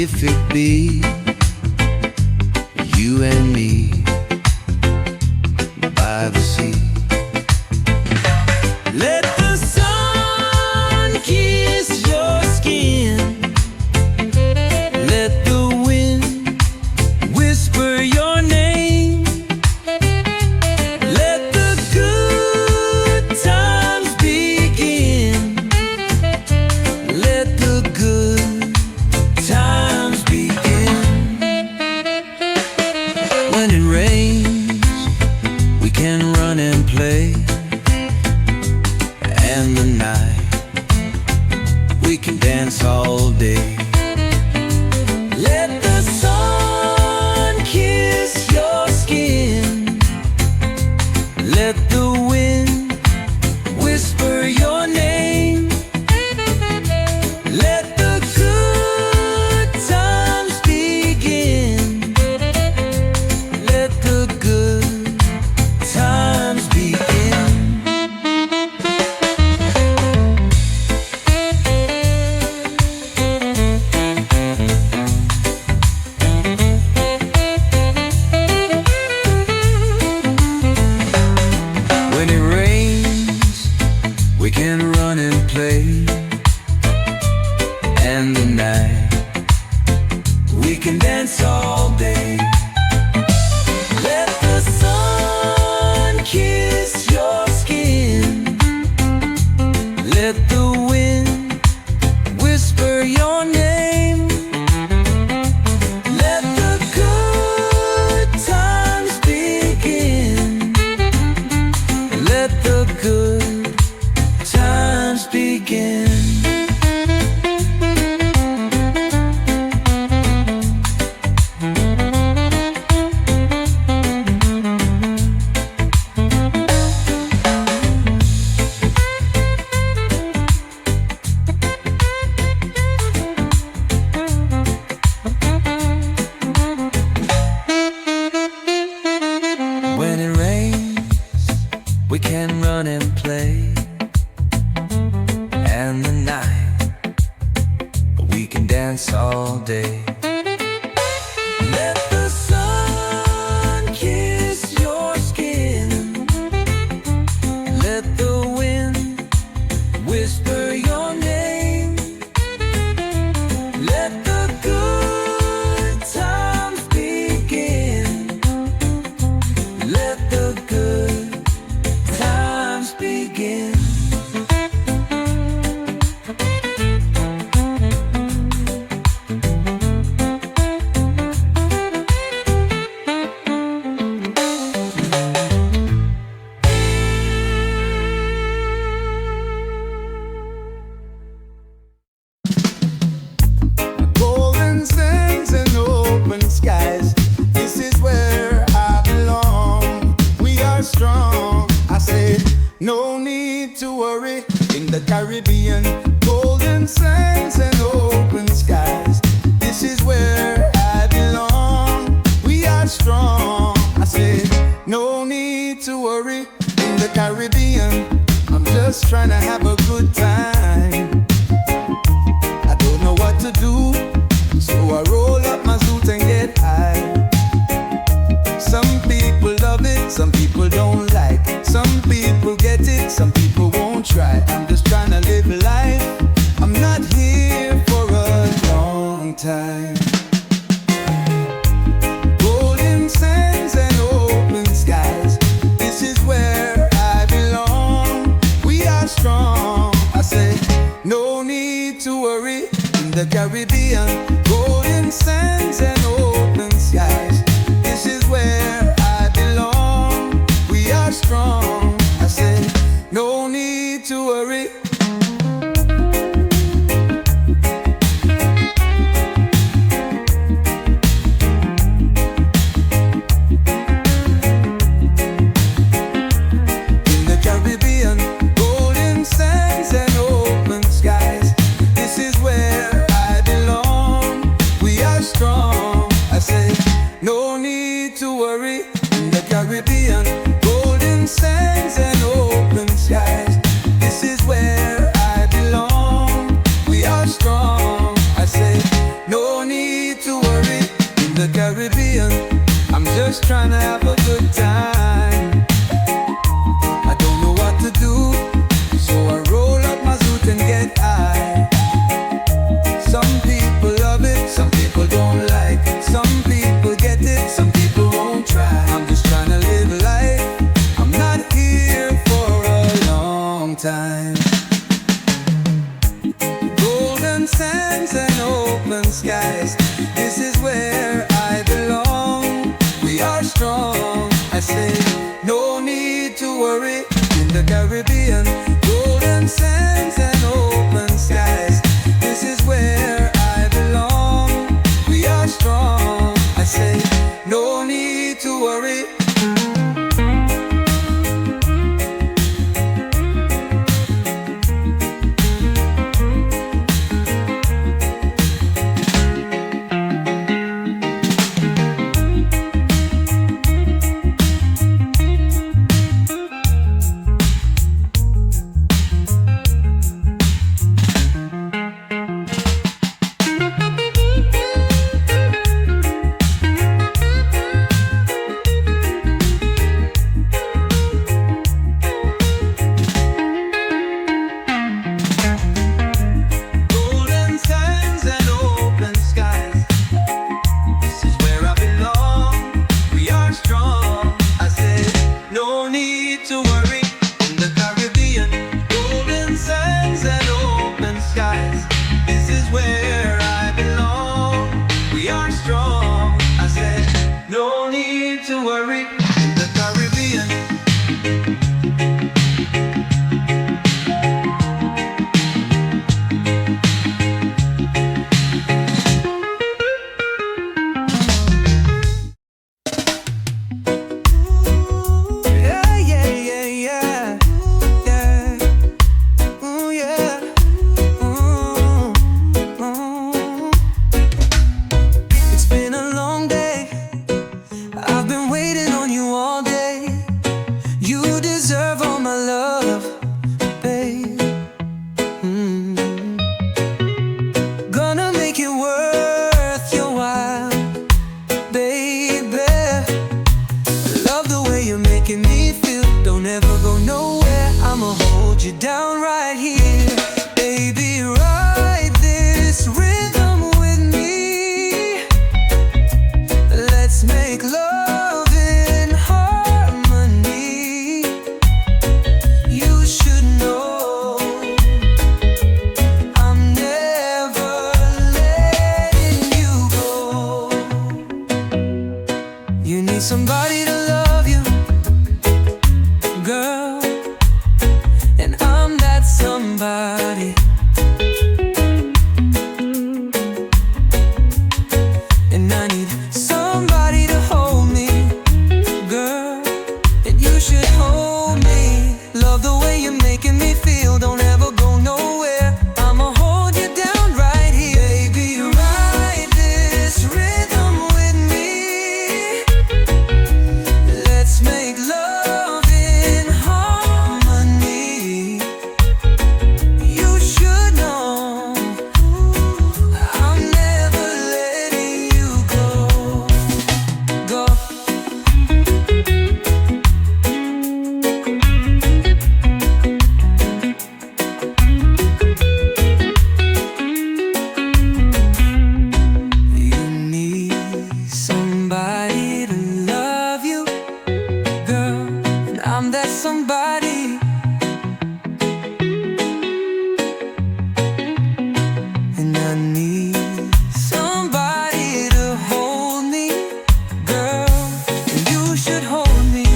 if it be you and me by the sea. Let the sun kiss your skin. Let the wind whisper your name. Let the good times begin. Let the good times begin. When it rains, we can run and play. And the night, we can dance all day. Let the sun kiss your skin. Let the wind whisper your name. Let the good times begin. Let the good times begin. When it rains, we can run and play. And the night, we can dance all day. Let the sun kiss your skin. Let the wind whisper your name. Let the good times begin. Let the good times begin. When it rains, we can run and play. And the night, we can dance all day. Let the sun kiss your skin. Let the wind whisper your name. Let the good times begin. Let the good times begin. Golden sands and open skies. This is where I belong. We are strong. I said, no need to worry. In the Caribbean, golden sands and open skies. This is where I belong. We are strong. I said, no need to worry. In the Caribbean, I'm just trying to have a good time. I don't know what to do, so I roll up my suit and get high. Some people love it, some people don't like. Some people get it, some people won't try. I'm just trying to live life. I'm not here for a long time. Golden sands and open skies. This is where I belong. We are strong. I say, no need to worry. In the Caribbean, golden sands and open skies. This is where I belong. We are strong. I say, no need to worry. In the Caribbean, golden sands and open skies. This is where I belong. We are strong. just trying to have a good time. I don't know what to do, so I roll up my zoot and get high. Some people love it, some people don't like it. Some people get it, some people won't try. I'm just trying to live life, I'm not here for a long time. Golden sands and open skies, this is where I belong. We are strong, I say, no need to worry. In the Caribbean, golden sands and open skies, this is where I belong. We are strong, I say, no need to worry. Somebody to love you, girl, and I'm that somebody. And I need somebody to hold me, girl, and you should hold me. Love the way you're making me feel, don't ever go nowhere. I'ma hold you down right here. Baby, ride this rhythm with me. Let's make love in harmony. You should know I'm never letting you go. Go. You need somebody to love you, girl, and I'm that somebody. And I need somebody to hold me, girl, and you should hold me.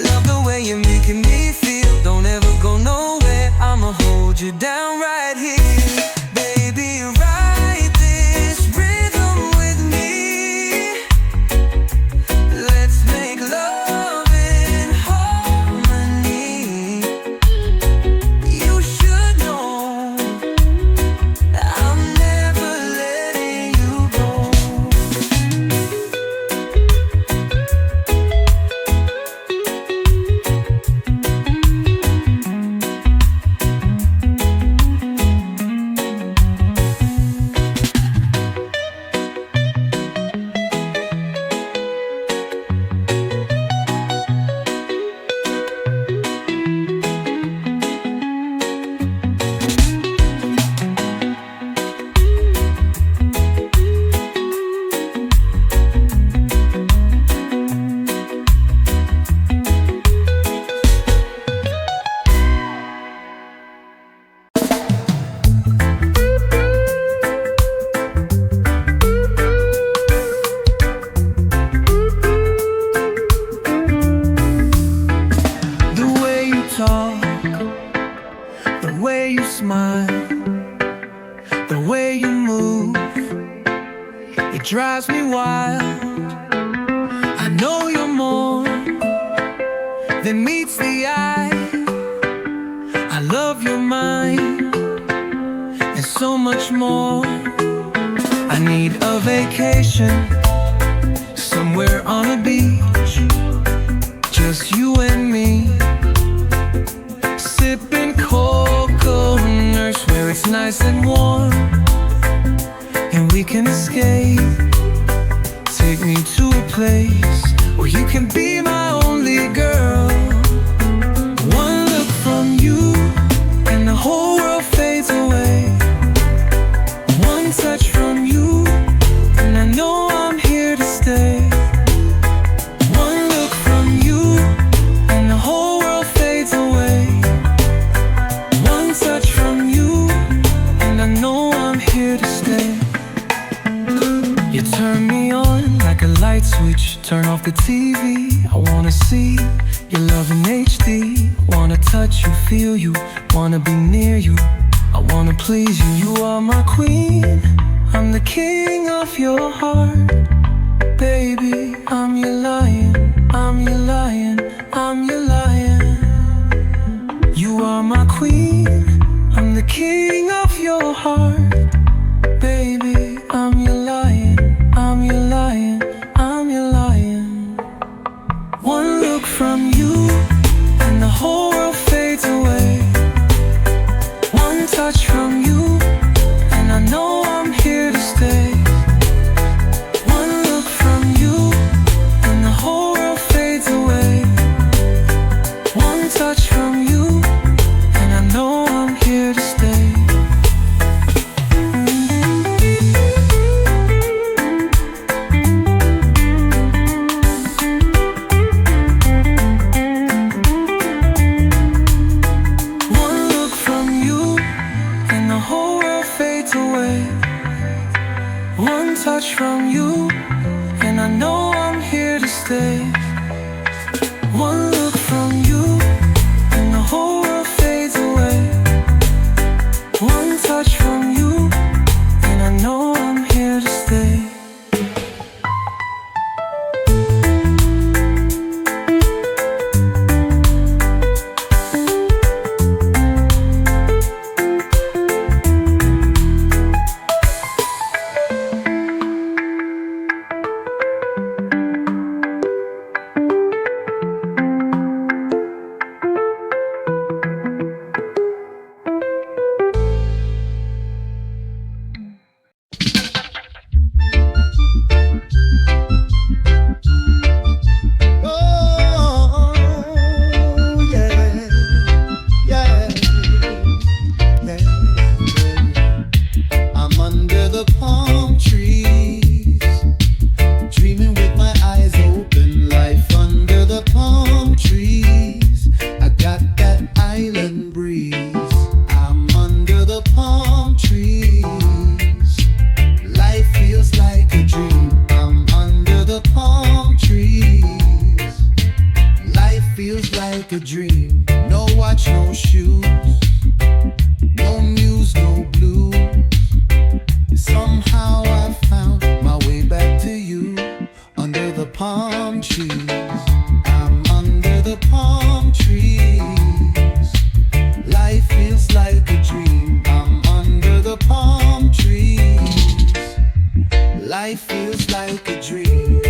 Love the way you're making me feel, don't ever go nowhere. I'ma hold you down right here. Baby, ride this rhythm with me. Let's make love in harmony. You should know I'm never letting you go. The way you smile, the way you move, it drives me wild. I know you're more than meets the eye. I love your mind and so much more. I need a vacation somewhere on a beach, just you and me, sipping coconut where it's nice and warm, and we can escape. Take me to a place where you can be my only girl. One look from you and the whole world fades away. One touch from you and I know I'm here to stay. One look from you and the whole world fades away. One touch from you and I know I'm here to stay. You turn me on like a light switch, turn off the TV. I wanna see your love in HD. Wanna touch you, feel you, wanna be near you. I wanna please you, you are my queen. I'm the king of your heart. Baby, I'm your lion, I'm your lion, I'm your lion. You are my queen, I'm the king of your heart. Baby, I'm your lion, I'm your lion, I'm your lion. One look from you and the whole world fades away. One touch from you and I know I'm here to stay. One look from you and the whole world fades away. One touch from you and I know I'm here to stay. One touch from you, and I know I'm here to stay. One look from you, and the whole world fades away. One touch from you, and I know I'm here to stay. A dream, no watch, no shoes, no news, no blues. Somehow I found my way back to you under the palm trees. I'm under the palm trees. Life feels like a dream. I'm under the palm trees. Life feels like a dream.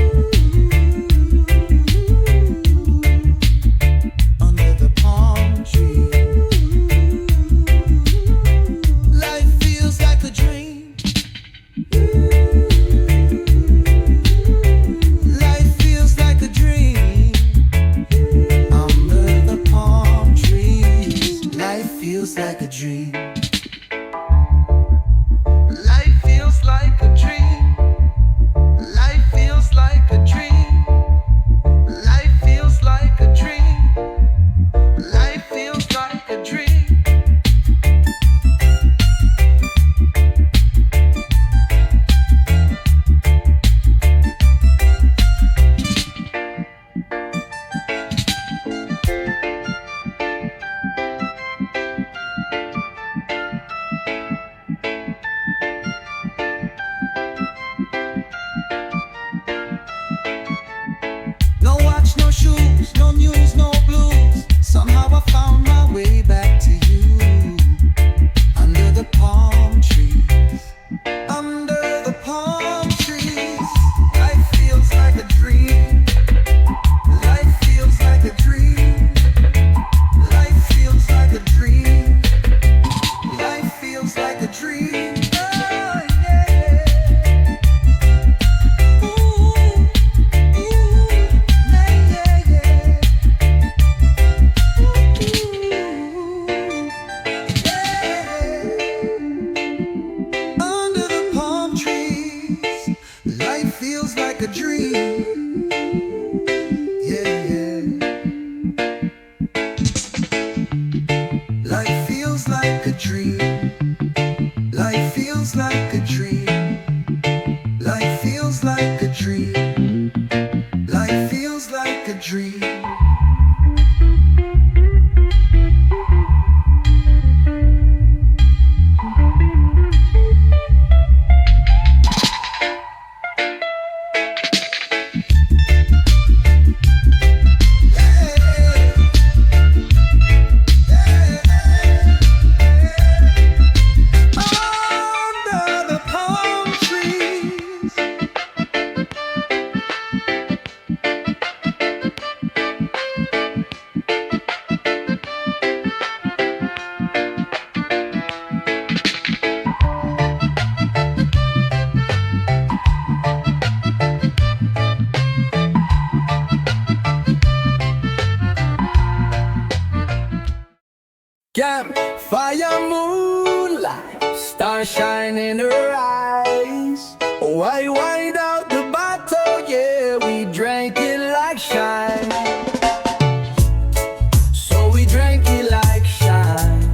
Feels like a dream. Life feels like a dream. Life feels like a dream. Life feels like a dream. Life feels like a dream. the moonlight, stars shine in her eyes. Why wind out the bottle? Yeah, we drank it like shine. So we drank it like shine.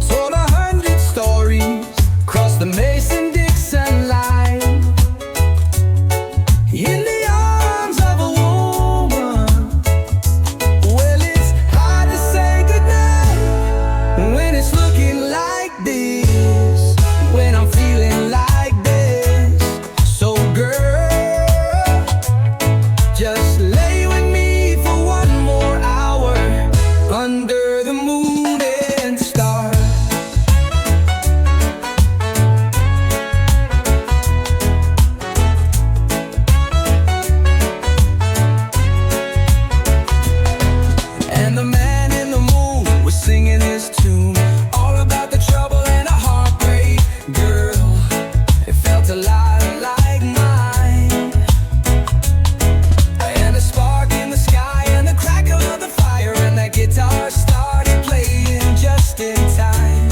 Told 100 stories, crossed the Mason-Dixon line. In the arms of a woman. Well, it's hard to say goodnight when it's looking like this, when I'm feeling like this. So girl, just lay with me for one more hour under the moon and stars. And the man in the moon was singing his tune, all about the trouble and a heartbreak. Girl, it felt a lot like mine. And a spark in the sky and the crackle of the fire, and that guitar started playing just in time.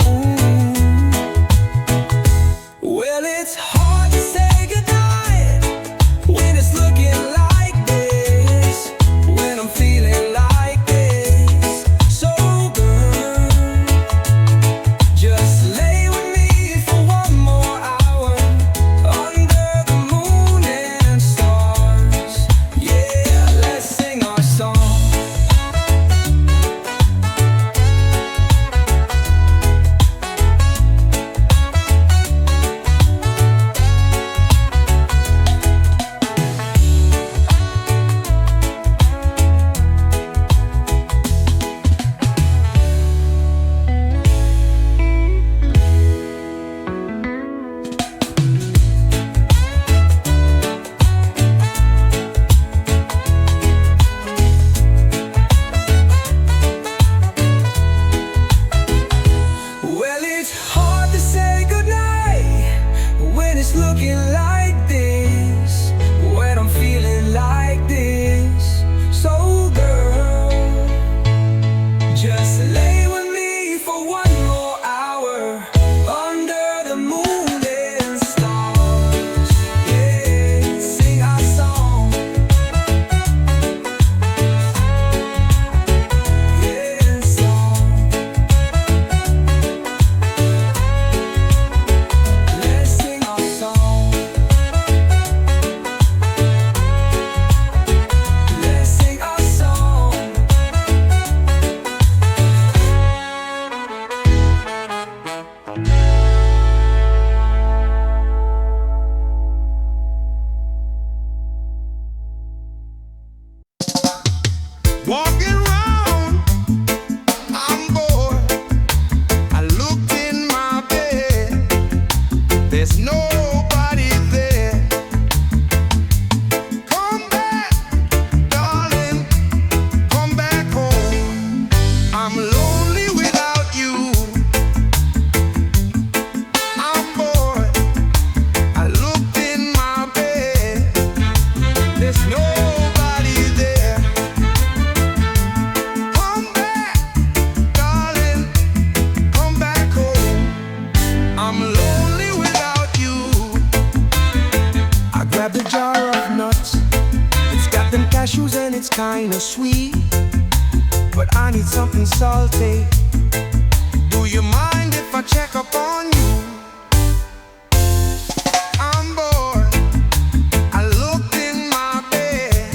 Ooh. Well, it's hard to say goodnight when it's looking like this, when I'm feeling like this. So girl, just lay with me for one more hour under the moon and stars. Yeah, let's sing our song. Well, it's hard to say goodnight when it's looking like this, when I'm feeling like this. So girl, just lay with me for one more hour under the moon and stars. Yeah, sing our song. Yeah, song. Let's sing our song. Let's sing our song. Walking around, I'm bored. I looked in my bed, there's nobody there. Come back, darling, come back home. I'm lonely without you. I'm bored. I looked in my bed, there's nobody there. Come back, darling, come back home. I'm lonely without you. I grabbed a jar of nuts. It's got them cashews and it's kinda sweet, but I need something salty. Do you mind if I check up on you? I'm bored. I looked in my bed,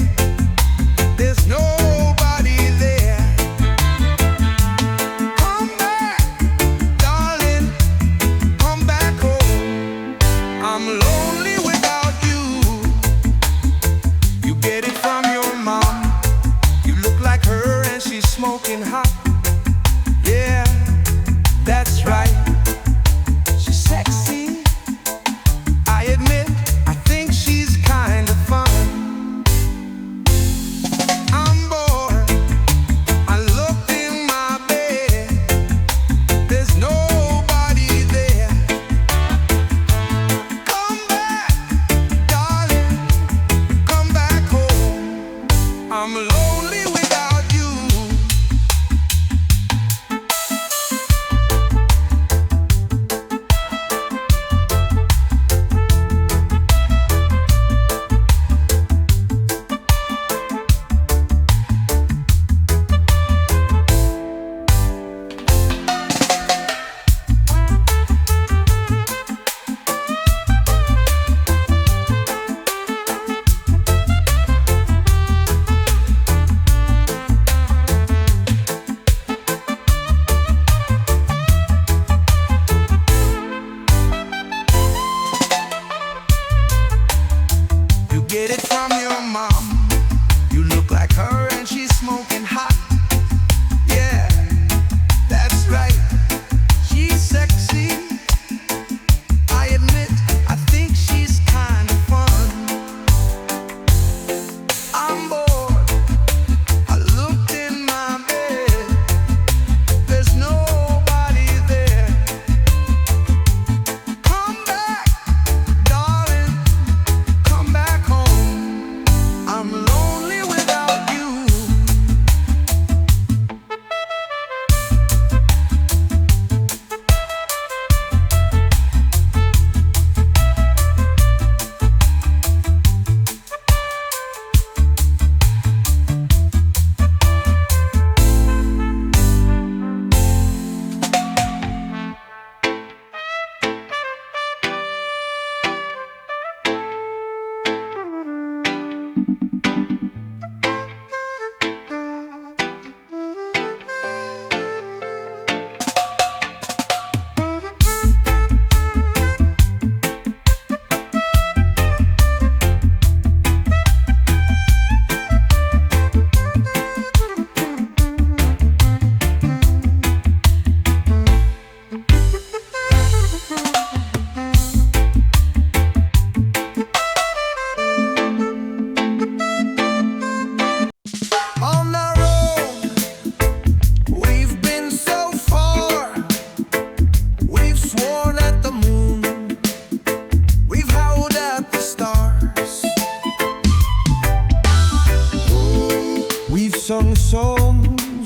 there's nobody there. Come back, darling, come back home. I'm lonely without you. You get it from your mom. You look like her and she's smoking hot. Yeah, that's right. She's sexy, I admit. I think she's kind of fun. I'm bored. I looked in my bed, there's nobody there. Come back, darling, come back home. I'm lonely without you.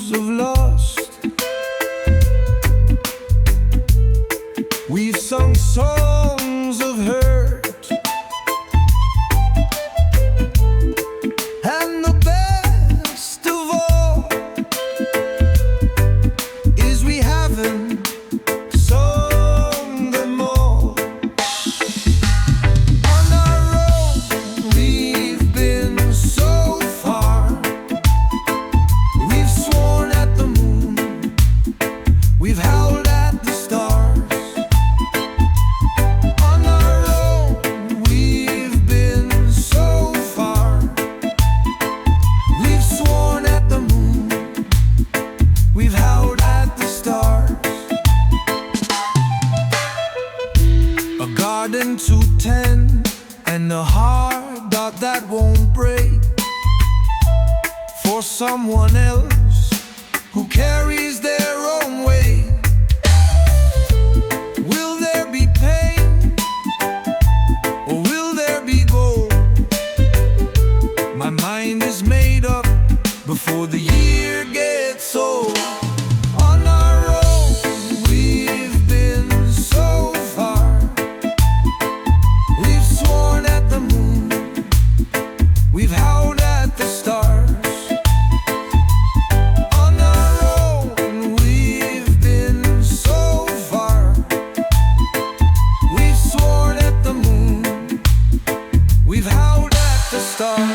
songs of lust. We've sung songs of hurt, and the best of all is we haven't sung them all. On our own, we've been so far. We've sworn at the moon, we've howled at the stars. On our own, we've been so far. We've sworn at the moon, we've howled at the stars. A garden to tend, and a heart that won't break, for someone else who carries their own weight. Will there be pain, or will there be gold? My mind is made up before the year gets old. On our own, we've been so far. We've sworn at the moon, we've howled at the stars. On our own, we've been so far. We've sworn at the moon, we've howled at the stars.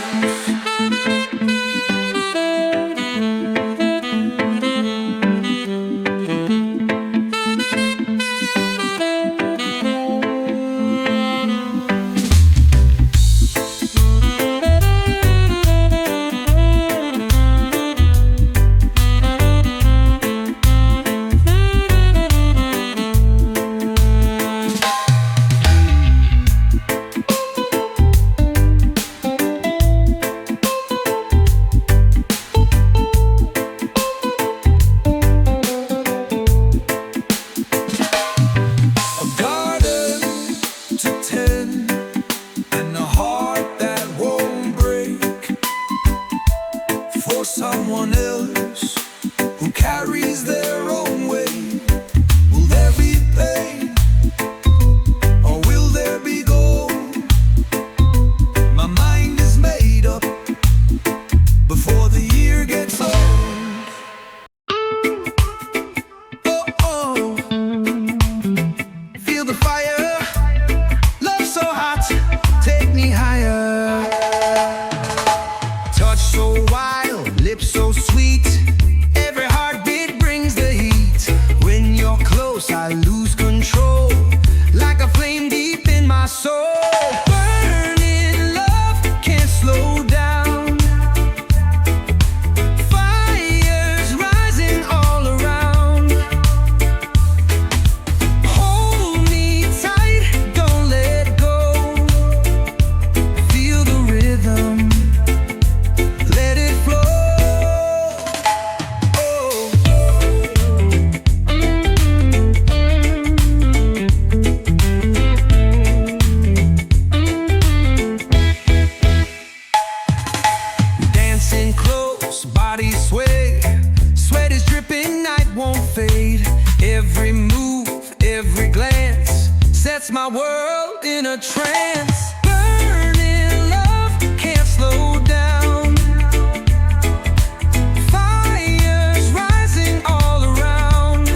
A garden to tend, and a heart that won't break, for someone else who carries their own weight. Will there be pain, or will there be gold? My mind is made up before the year gets old. Oh, oh. Feel the fire, love so hot, take me higher. Touch so wild, lips so sweet, every heartbeat brings the heat. When you're close, I lose control, like a flame deep in my soul. Burning love, can't slow down. Fires rising all around. Hold me tight, don't let go. Feel the rhythm, let it flow. Dancing close, body sway, sweat is dripping, night won't fade. Every move, every glance sets my world in a trance. Burning love, can't slow down. Fires rising all around.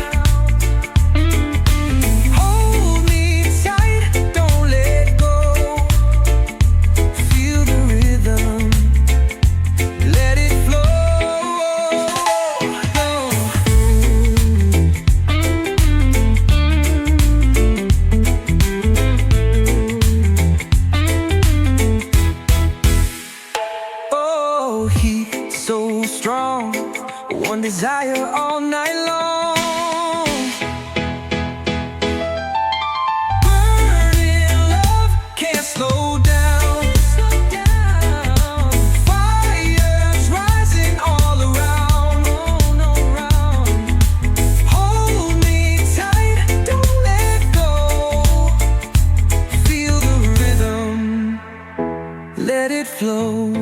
Hold me tight, don't let go. Feel the rhythm, let it flow. Oh, heat so strong, one desire all night long. Burning love, can't slow down. Fires rising all around. Hold me tight, don't let go. Feel the rhythm, let it flow.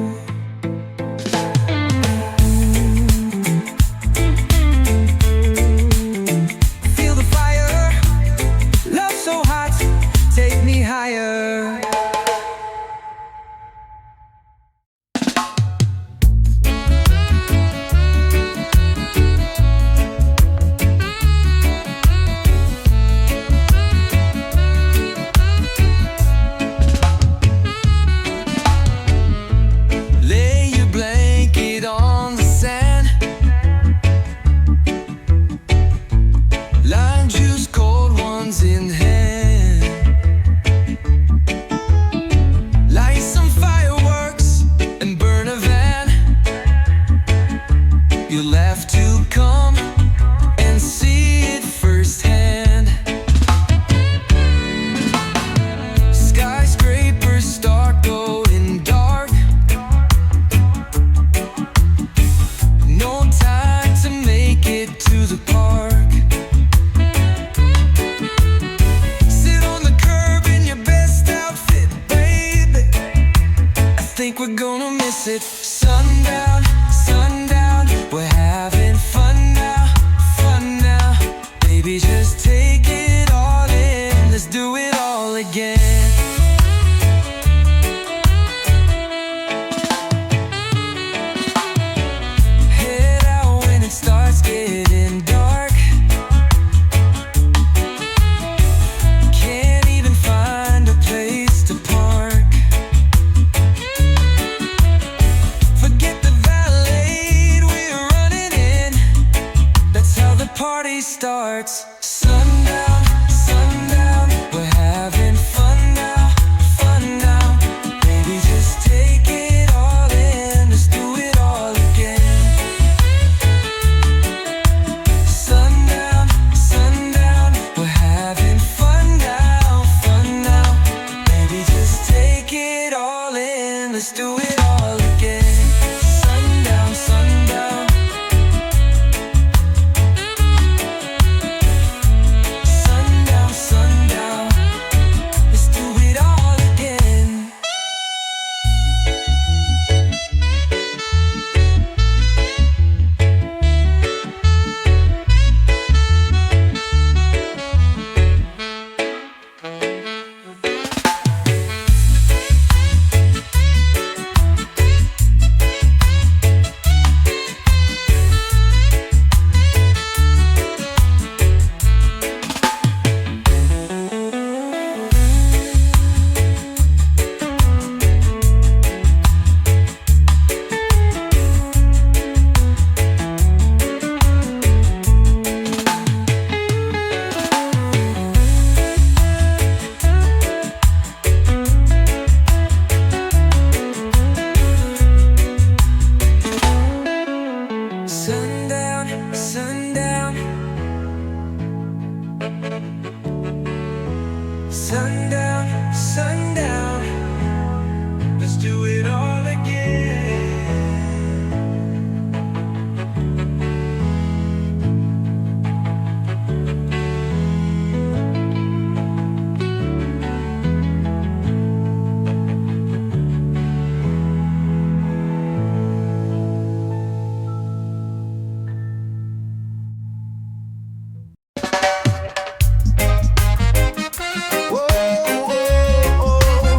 You'll have to come and see it firsthand. Skyscrapers start going dark. No time to make it to the park. Sit on the curb in your best outfit, baby. I think we're gonna miss it. Sundown, sundown, we're having fun now, fun now. Baby, just take it all in, let's do it all again. Head out when it starts getting dark. Can't even find a place to park. Forget the valet, we're running in. That's how the party starts. Sundown, sundown, we're having fun now, fun now. Baby, just take it all in, let's do it all again. Sundown, sundown, we're having fun now, fun now. Baby, just take it all in, let's do it all again. Sundown, sundown. Sundown, sundown, let's do it all again. Sundown, sundown. Sundown, sundown. Let's do it all again. Whoa, whoa, whoa.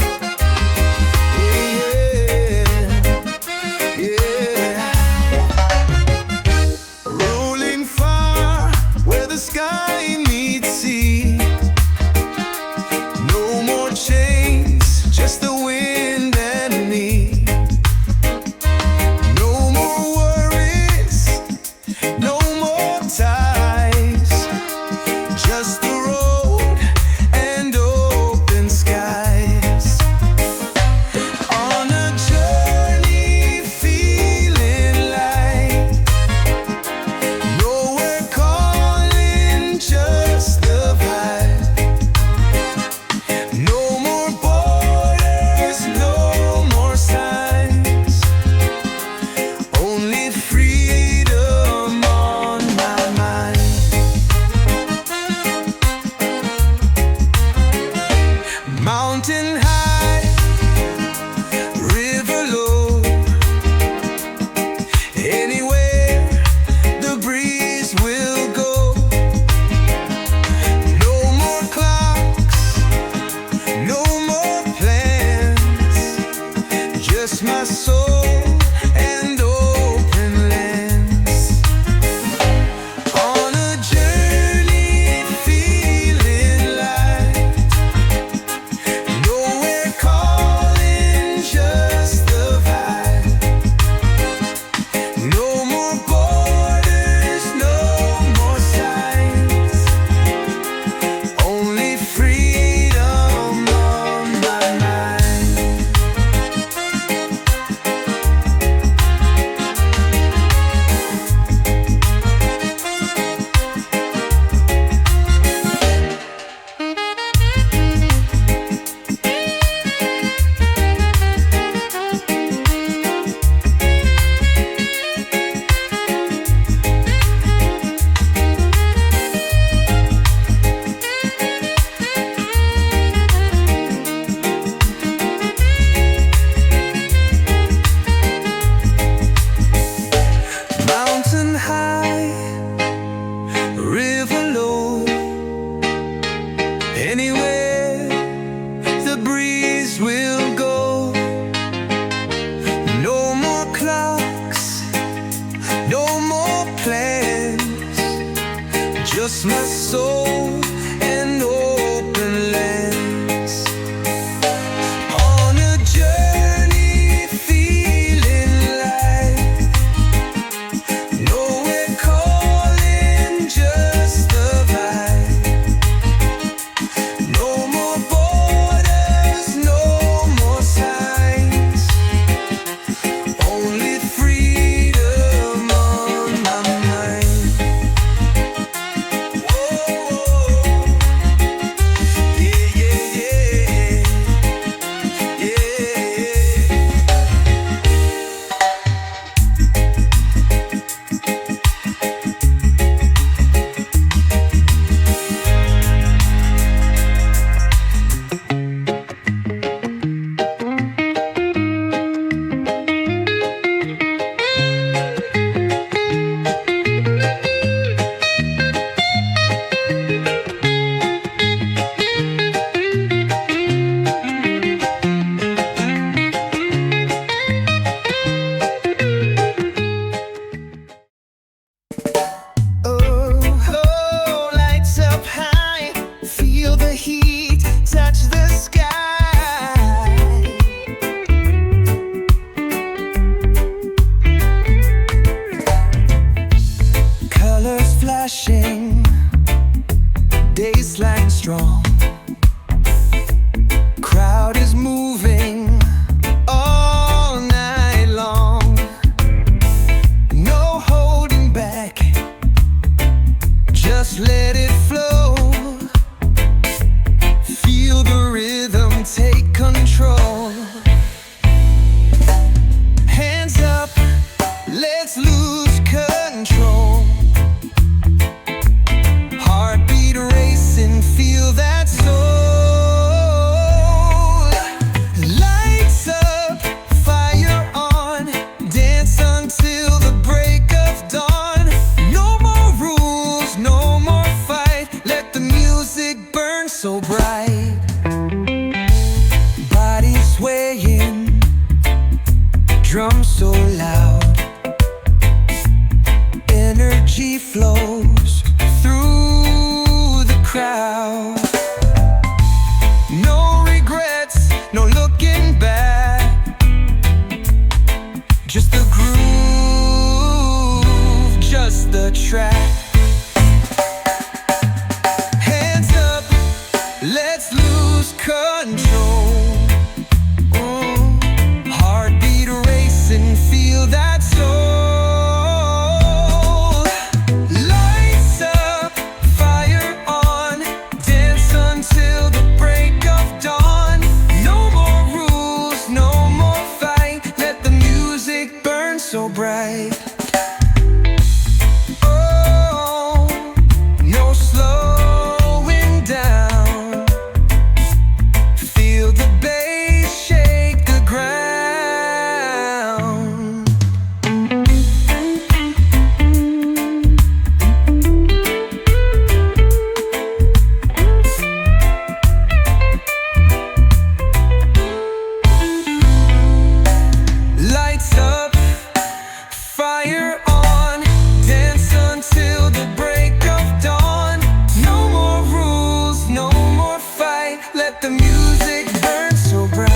just my soul and open lands. On a journey feeling light, nowhere calling, just the vibe. No more borders, no more signs, only freedom on my mind. Whoa, yeah, yeah, yeah, Oh, lights up high, feel the heat touch the sky. colors flashing, days like strong. Crowd is moving all night long. No holding back, just let it flow. Feel the rhythm take control. Hands up, let's lose control. Heartbeat racing, feel that soul. Lights up, fire on, dance until the break of dawn. No more rules, no more fight, let the music burn so bright. Body swaying, drums so loud, energy flows through the crowd. No regrets, no looking back, just the groove, just the track. Hands up, let's lose control. Heartbeat racing, feel that soul. Lights up, fire on, dance until the break of dawn. No more rules, no more fight, let the music burn so bright. Oh, no slowing down. Feel the bass shake the ground. Lights up, fire on, dance until the break of dawn. No more rules, no more fight, let the music burn so bright.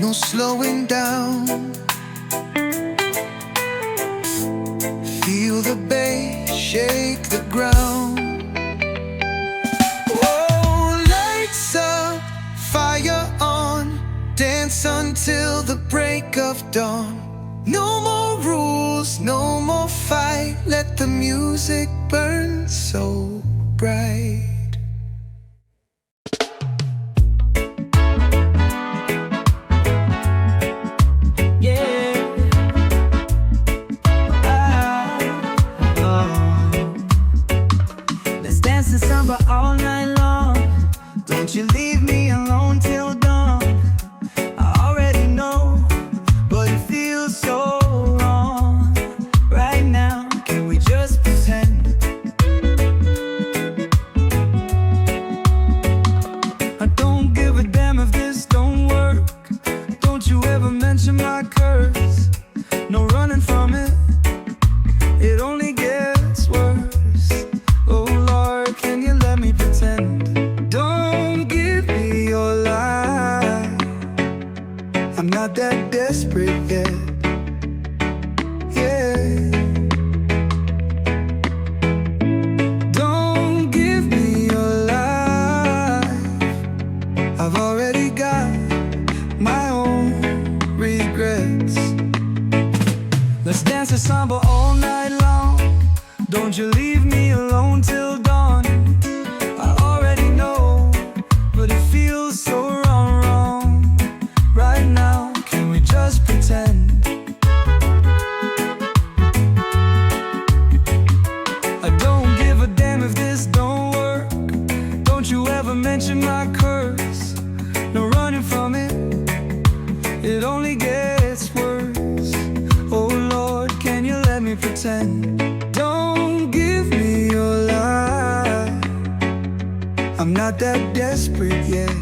No slowing down. Feel the bass shake the ground. Oh, lights up, fire on, dance until the break of dawn. No more rules, no more fight, let the music burn so bright. samba all night long. Don't you leave me alone till dawn. I already know, but it feels so wrong. Right now, can we just pretend? I don't give a damn if this don't work. Don't you ever mention my curse. No running from it, it only gets worse. Oh Lord, can you let me pretend? Don't give me your lie. I'm not that desperate yet. Yeah. Don't give me your life. I've already got my own regrets. Let's dance a samba all night long. Don't you leave me alone till dawn. I already know, but it feels so wrong. Right now, can we just pretend? I don't give a damn if this don't work. Don't you ever mention my curse. No running from it, it only gets worse. Oh Lord, can you let me pretend? Don't give me your lie. I'm not that desperate yet.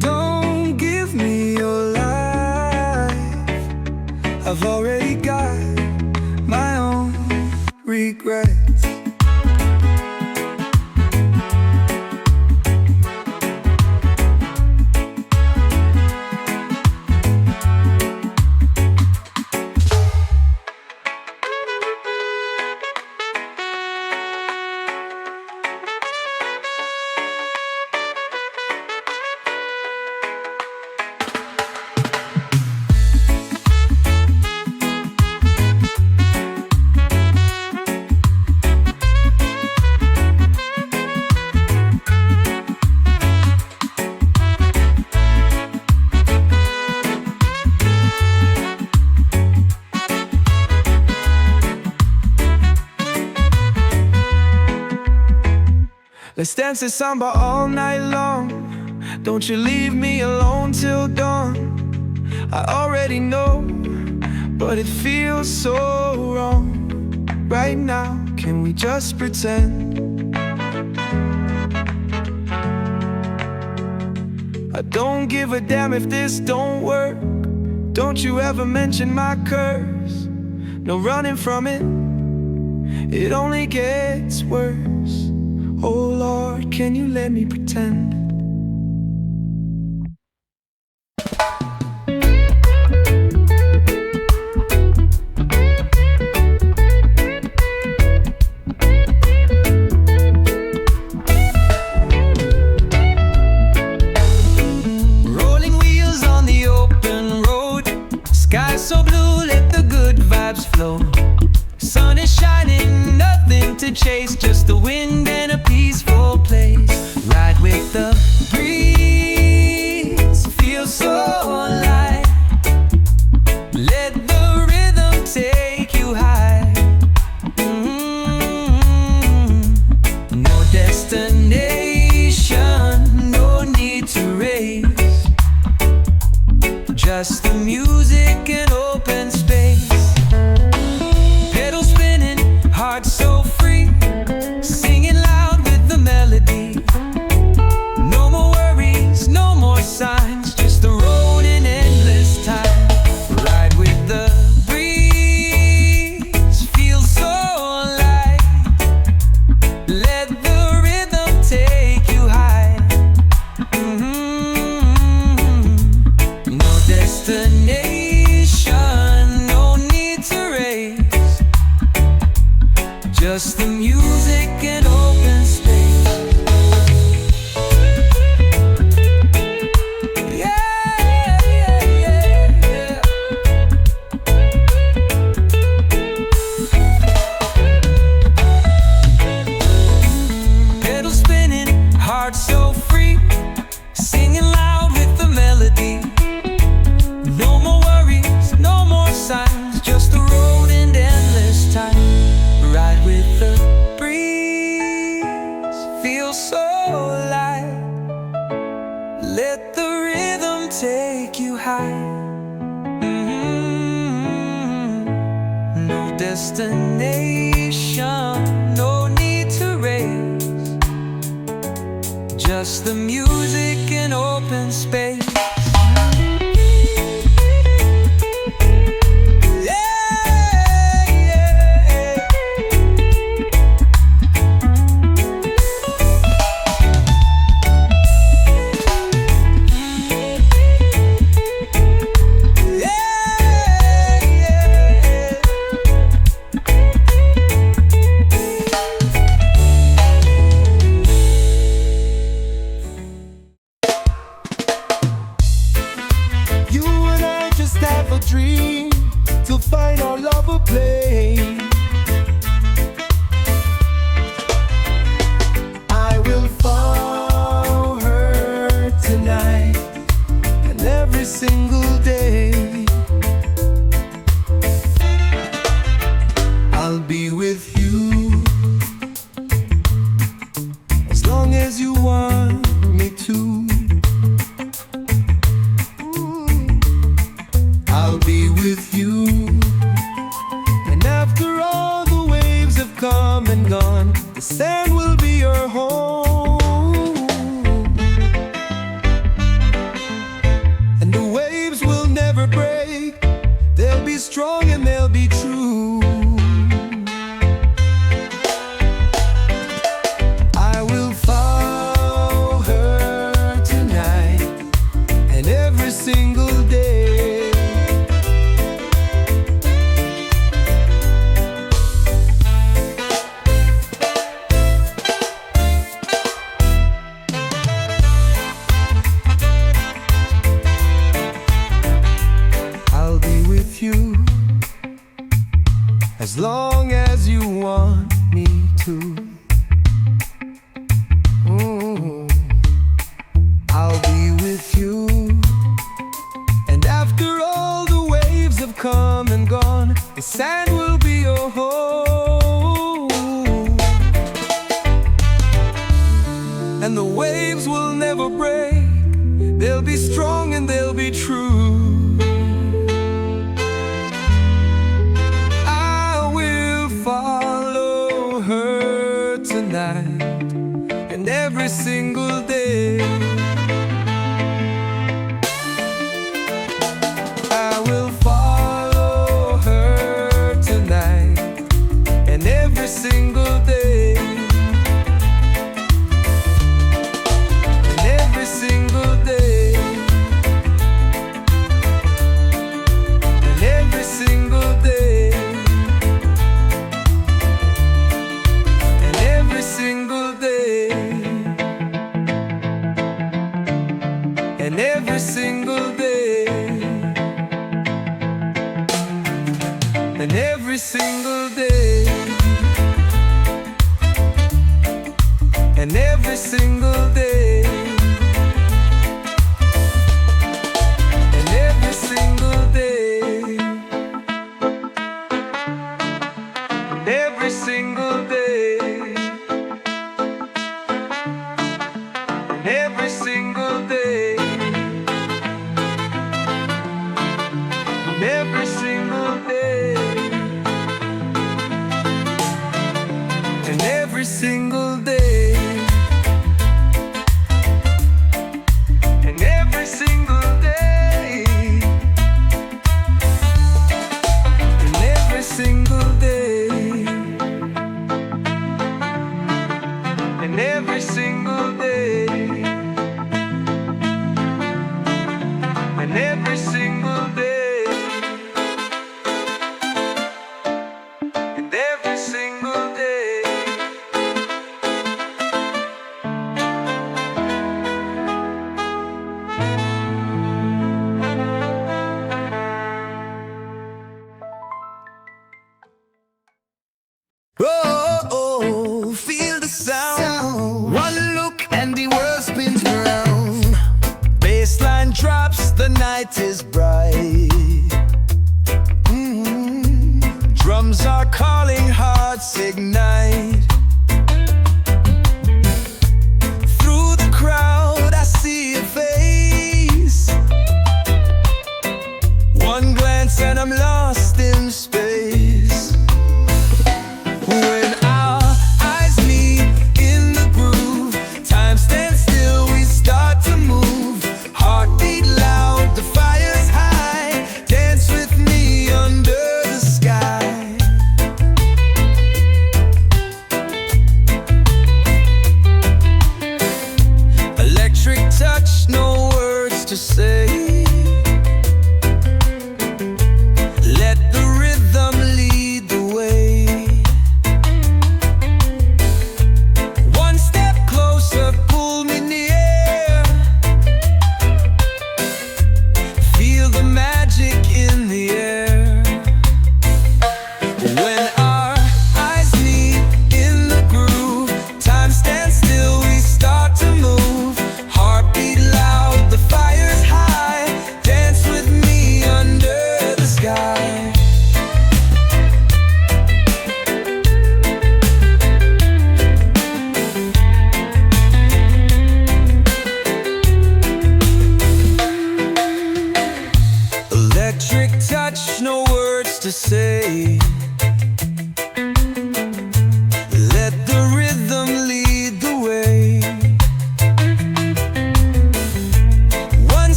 Don't give me your life. I've already got my own regrets. Let's dance the samba all night long. Don't you leave me alone till dawn. I already know, but it feels so wrong. Right now, can we just pretend? I don't give a damn if this don't work. Don't you ever mention my curse. No running from it, it only gets worse. Oh Lord, can you let me pretend? Rolling wheels on the open road. Sky so blue, let the good vibes flow. Sun is shining, nothing to chase, just the wind and a peaceful place. Ride with the breeze, feel so alive. Let the rhythm take you high. No destination, no need to race. Just the music and open space. Heart so free, singing loud with the melody. No more worries, no more signs, just the road in endless time. Ride with the breeze, feel so alive. Let the rhythm take you high. No destination, no need to race. Just the music and open space. Yeah, yeah, yeah, yeah. Pedal spinning, heart so free, singing loud with the melody. No more worries, no more signs, just the road and endless. nation. No need to raise, just the music and open space. Have a dream to find our love a place. I will follow her tonight and every single day. I'll be with you as long as you want me to. I'll be with you, and after all the waves have come and gone, the sand will be your home, and the waves will never break. They'll be strong and they'll be true. I will follow her tonight and every single day. You as long as you want me to. I'll be with you, and after all the waves have come and gone, the sand will be your home, and the waves will never break. They'll be strong and they'll be true. Follow her tonight and every single day. I will follow her tonight and every single day. And every single day. And every single day. Every single day, and every single day, and every single day, and every single day, and every single day, and every single day. Every single day, and every single day, and every single day, and every single day, and every single day, and every single day. And every single day, and every single day. Oh, feel the sound. One look and the world spins around. Bassline drops, the night is bright. Drums are calling, hearts ignite. Through the crowd I see a face. One glance and I'm lost in space.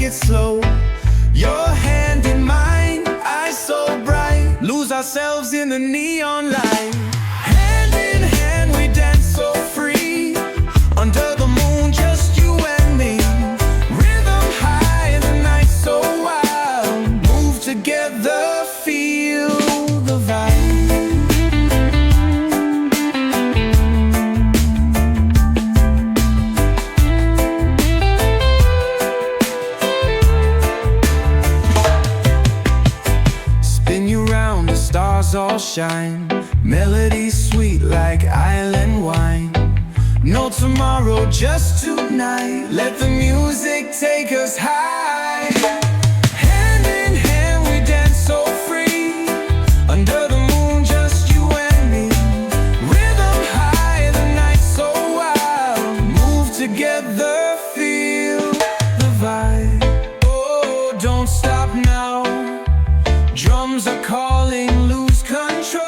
it slow. Your hand in mine, eyes so bright, lose ourselves in the neon light. Hand in hand we dance so free, under the moon just you and me. Rhythm high, the night so wild, move together, feel the vibe. Stars all shine, melody sweet like island wine. No tomorrow, just tonight, let the music take us high. Hand in hand we dance so free, under the moon just you and me. Rhythm high, the night so wild, move together, feel the vibe. Oh, don't stop now, drums are calling, lose control.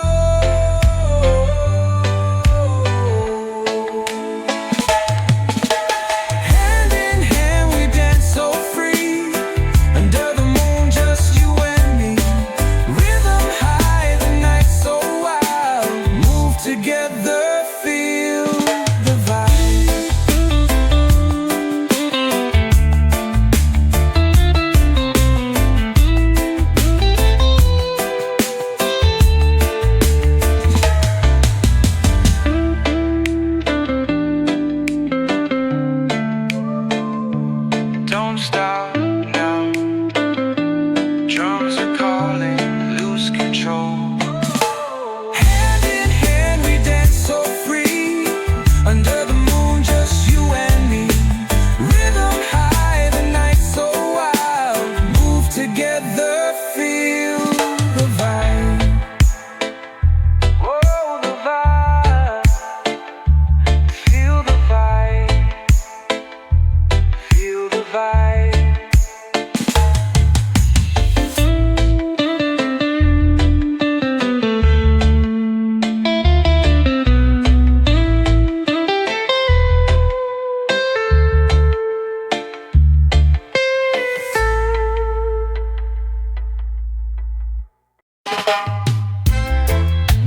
Hand in hand we dance so free, under the moon just you and me. Rhythm high, the night so wild, move together, feel the vibe. Don't stop now, drums are calling, lose control. Hand in hand we dance so free, under the moon just you and me. Rhythm high, the night so wild, move together, feel the vibe. Oh, the vibe, feel the vibe. Feel the vibe.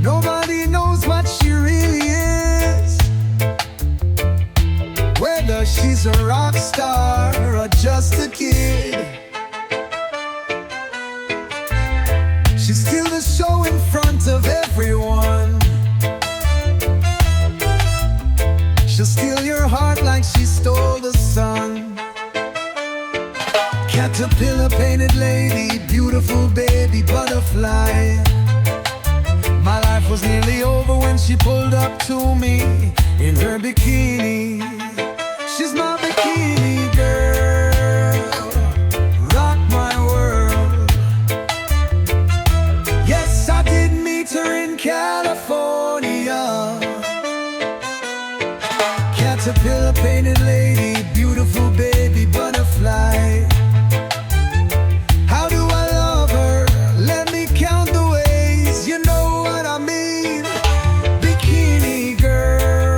Nobody knows what she really is, whether she's a rock star or just a kid. She's still the show in front of everyone. She'll steal your heart like she stole the sun. Caterpillar painted lady, beautiful baby butterfly. My life was nearly over when she pulled up to me in her bikini. She's my bikini girl, rock my world. Yes, I did meet her in California. Caterpillar painted lady, beautiful baby butterfly. How do I love her? Let me count the ways, you know what I mean. Bikini girl,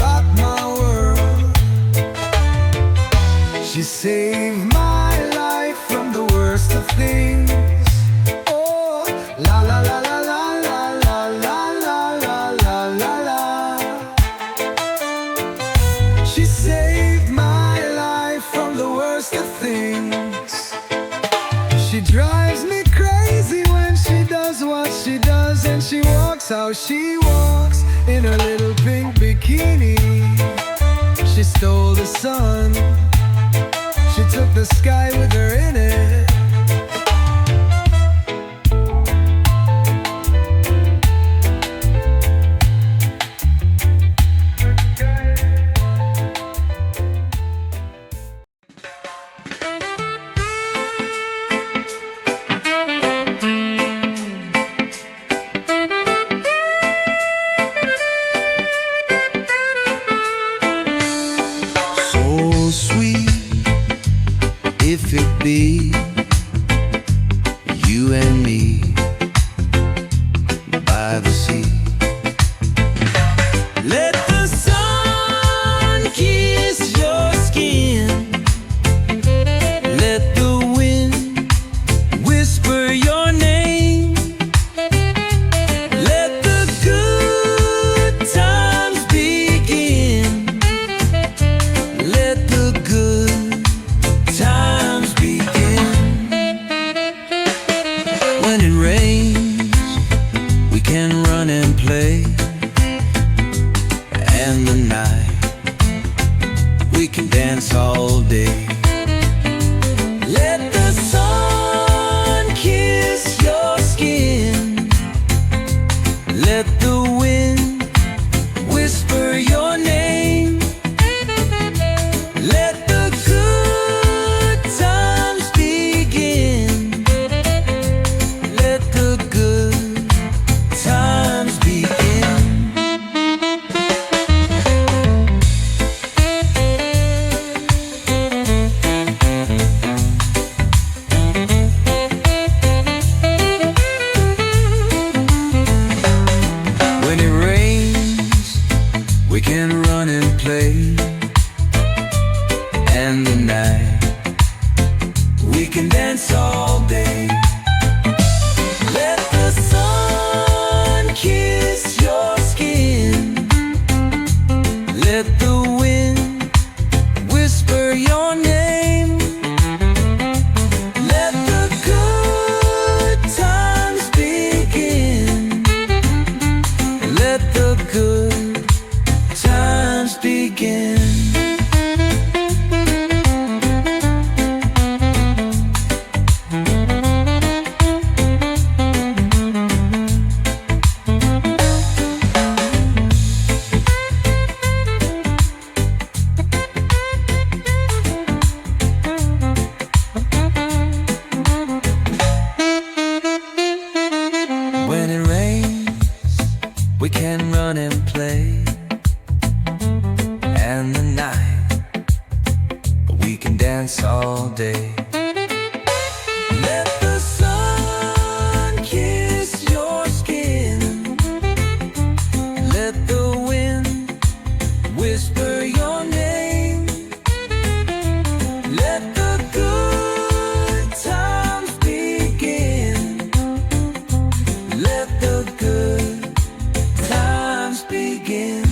rock my world. She saved my life from the worst of things. Oh, la la la la la la la la la la la la. She saved my life from the worst of things. She drives me crazy when she does what she does, and she walks how she walks in her little pink bikini. She stole the sun, she took the sky with her in it. if it be you and me by the sea. Let the sun kiss your skin day. Let the sun kiss your skin. Let the wind whisper your name. Let the good times begin. Let the good times begin. When it rains, we can run and play. And the night, we can dance all day. Let the sun kiss your skin. Let the wind whisper your name. Let the good times begin. Let the good times begin. When it rains, we can run and play. And the night, we can dance all day. Let the sun kiss your skin. Let the wind whisper your name. Let the good times begin. Let the good times begin.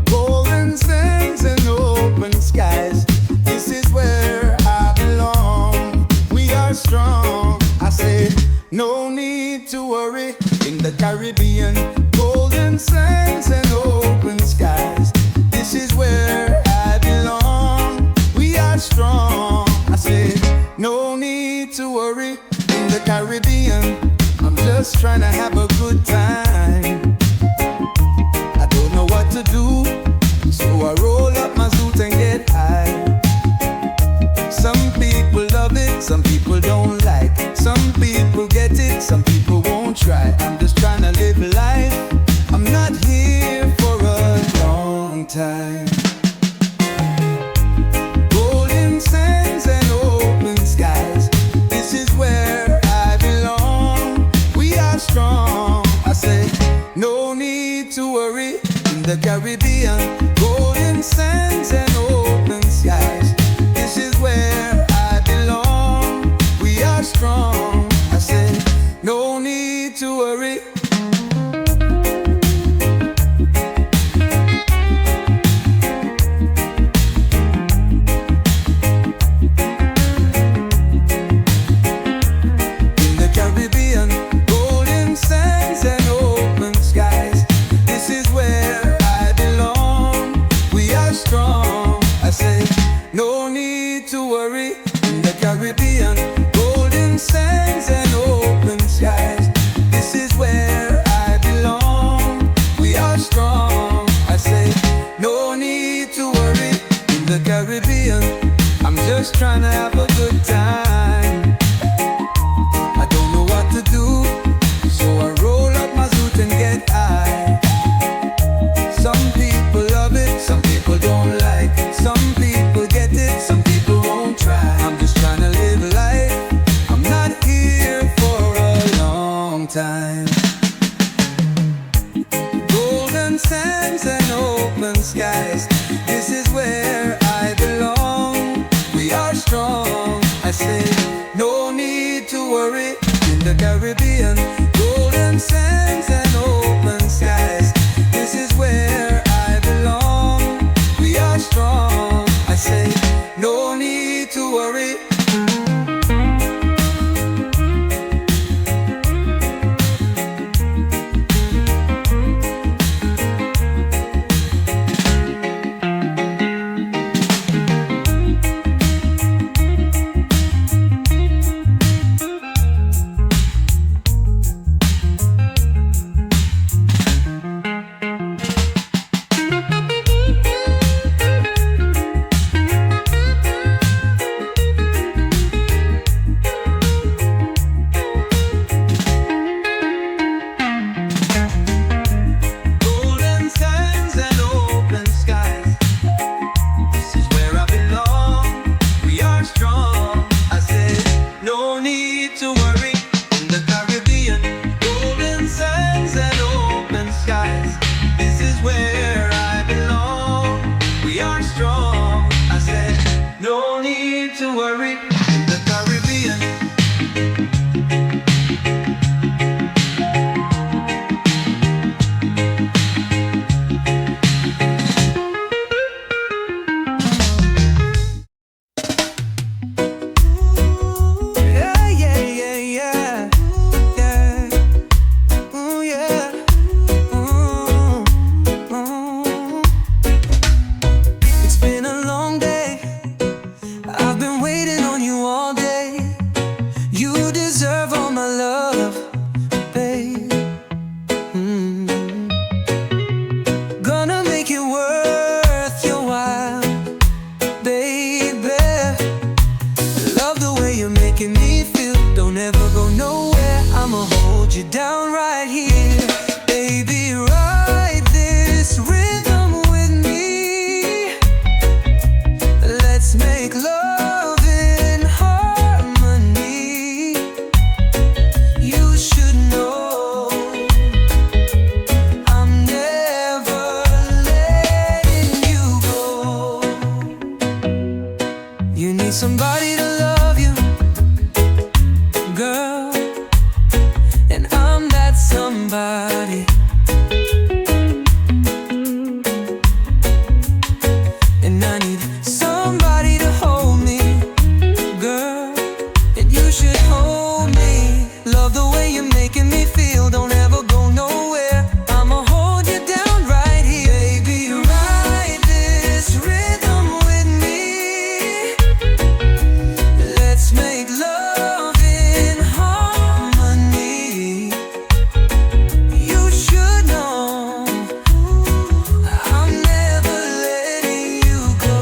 Golden sands and open skies. This is where I belong. We are strong. I say, no need to worry. In the Caribbean, golden sands and open skies. This is where I belong. We are strong. I say, no need to worry. In the Caribbean, I'm just trying to have a good time. I don't know what to do, so I roll up my suit and get high. Some people love it, some people don't like. Some people get it, some people won't try. I'm just trying to live life. I'm not here for a long time. Golden sands and open skies. This is where I belong. We are strong. I say, no need to worry. In the Caribbean, golden sands and open skies. This is where I belong. We are strong. I say, no need to worry. In the Caribbean, golden sands and open skies. This is where I belong. We are strong. I say, no need to worry. In the Caribbean, golden sands and open skies. This is where I belong. We are strong. I say, no need to worry. In the Caribbean, I'm just trying to have a good time. I don't know what to do, so I roll up my suit and get high. Some people love it, some people don't like. Some people get it, some people won't try. I'm just trying to live life. I'm not here for a long time. Golden sands and open skies. This is where I belong. We are strong. I say, no need to worry. In the Caribbean, golden sands and open skies. This is where I somebody to love you, girl, and I'm that somebody. And I need somebody to hold me, girl, and you should hold me. Love the way you're making me feel, don't ever go nowhere. I'ma hold you down right here. Baby, ride this rhythm with me. Let's make love in harmony. You should know I'm never letting you go.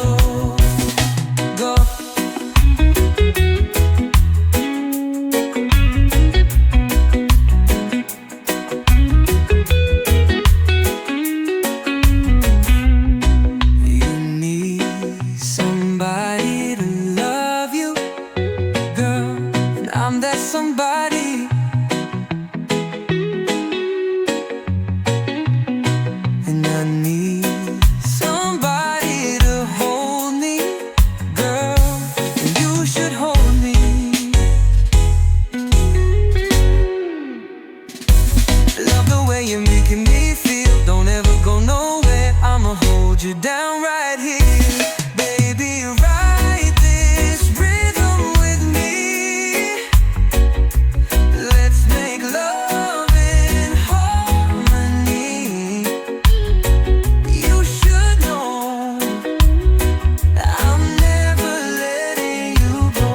You need somebody to love you, girl, and I'm that somebody. And I need somebody to hold me, girl, and you should hold me. Love the way you're making me feel, don't ever go nowhere. I'ma hold you down right here. Baby, ride this rhythm with me. Let's make love in harmony. You should know I'm never letting you go.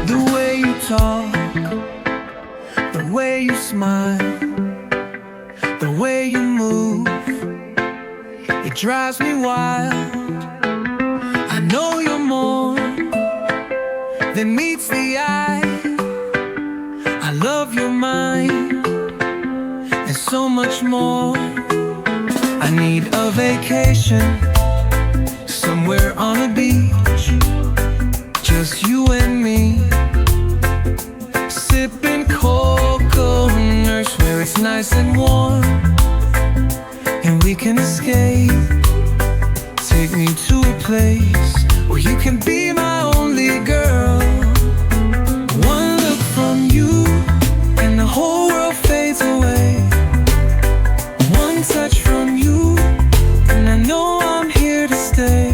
The way you talk, the way you smile, the way you move, it drives me wild. I know you're more than meets the eye. I love your mind and so much more. I need a vacation somewhere on a beach, just you and me, sipping coconuts where it's nice and warm, and we can escape. Take me to a place where you can be my only girl. One look from you and the whole world fades away. One touch from you and I know I'm here to stay.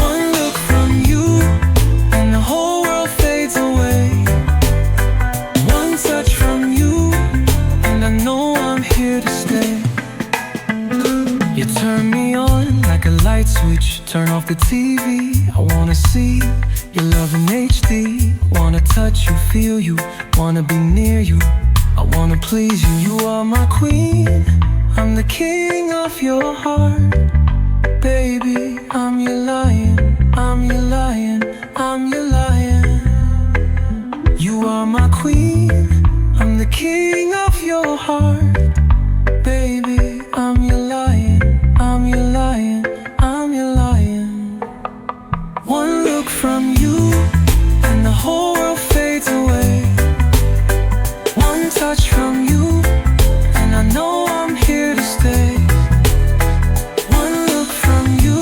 One look from you and the whole world fades away. One touch from you and I know I'm here to stay. You turn me on like a light switch, turn off the TV. I wanna see your love in HD. Wanna touch you, feel you, wanna be near you. I wanna please you, you are my queen. I'm the king of your heart. Baby, I'm your lion, I'm your lion, I'm your lion. You are my queen, I'm the king of your heart. Baby, I'm your lion, I'm your lion, I'm your lion. One look from you and the whole world fades away. One touch from you and I know I'm here to stay. One look from you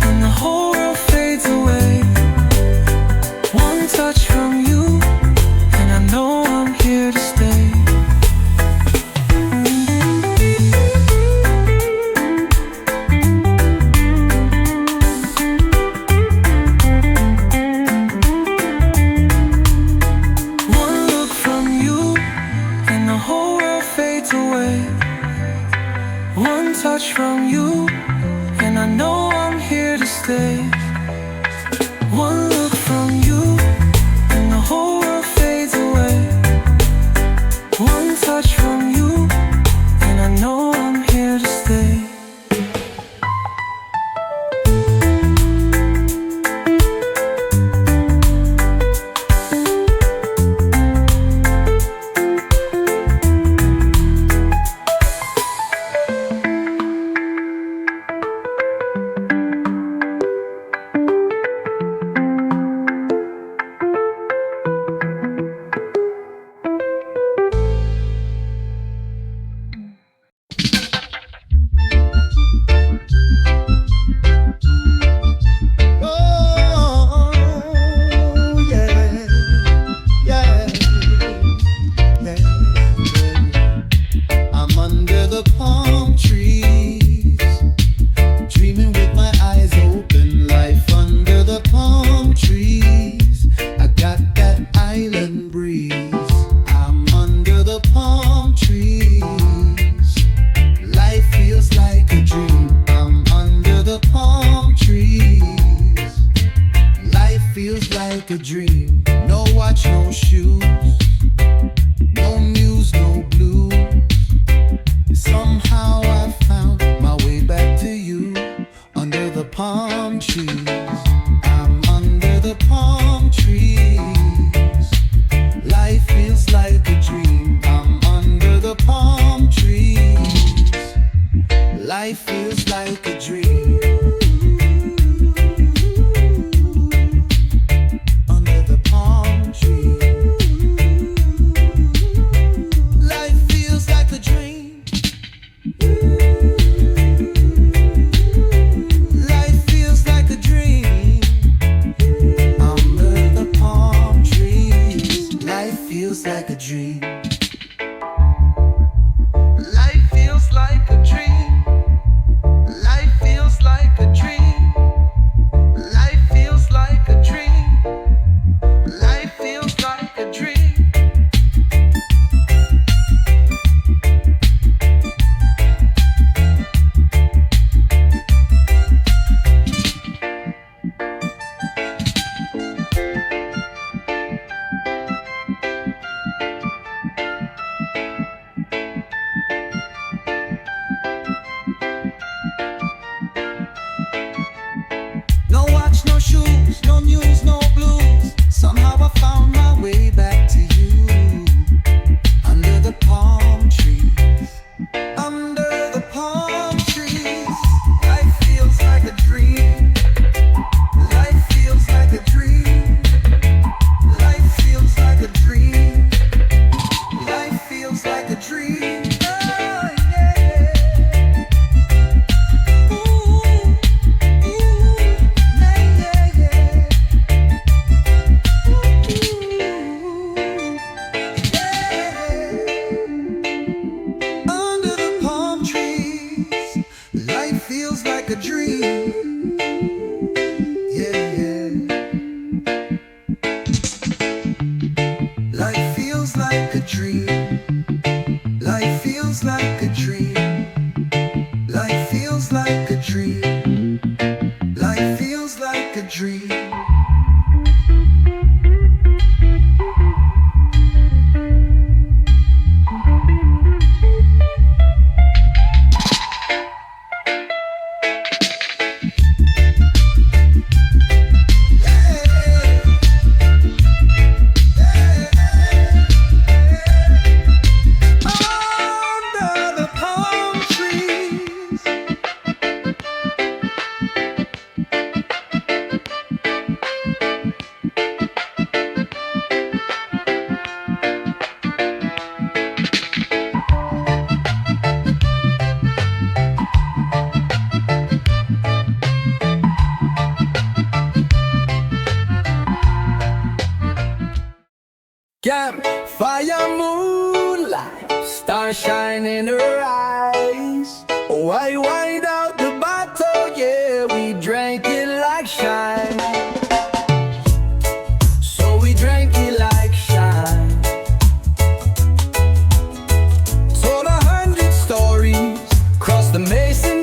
and the whole world fades away. One touch from you and I know I'm here to stay. touch from you, and I know I'm here to stay. One look from you, and the whole world fades away. One touch from you, and I know I'm here to stay. Oh, yeah, yeah, yeah. I'm under the palm trees, dreaming with my eyes open. Life under the palm trees. I got that island breeze. I'm under the palm trees. Life feels like a dream. I'm under the palm trees. Life feels like a dream. No watch, no shoes, no news, no blues. Somehow I found my way back to you under the palm trees. I'm under the palm trees. Life feels like a dream. I'm under the palm trees. Life feels like a dream. Under the palm tree. Life feels like a dream. Life feels like a dream. Under the palm trees. Life feels like a dream. Life feels like a dream. Life feels like a dream. Life feels like a dream. Life feels like a dream. No watch, no shoes, no news, no blues. Somehow I found my way back to you under the palm trees. Under the palm trees. Life feels like a dream. Life feels like a dream. Life feels like a dream. Life feels like a dream. Oh, yeah. Ooh, yeah, yeah. Under the palm trees, life feels like a dream. Yeah, yeah. Life feels like a dream. Life feels like a dream. Life feels like a dream. Life feels like a dream. Under the palm trees. Fire, moonlight, star shine in her eyes. Why wind out the bottle? Yeah, we drank it like shine. So we drank it like shine. Told 100 stories, crossed the Mason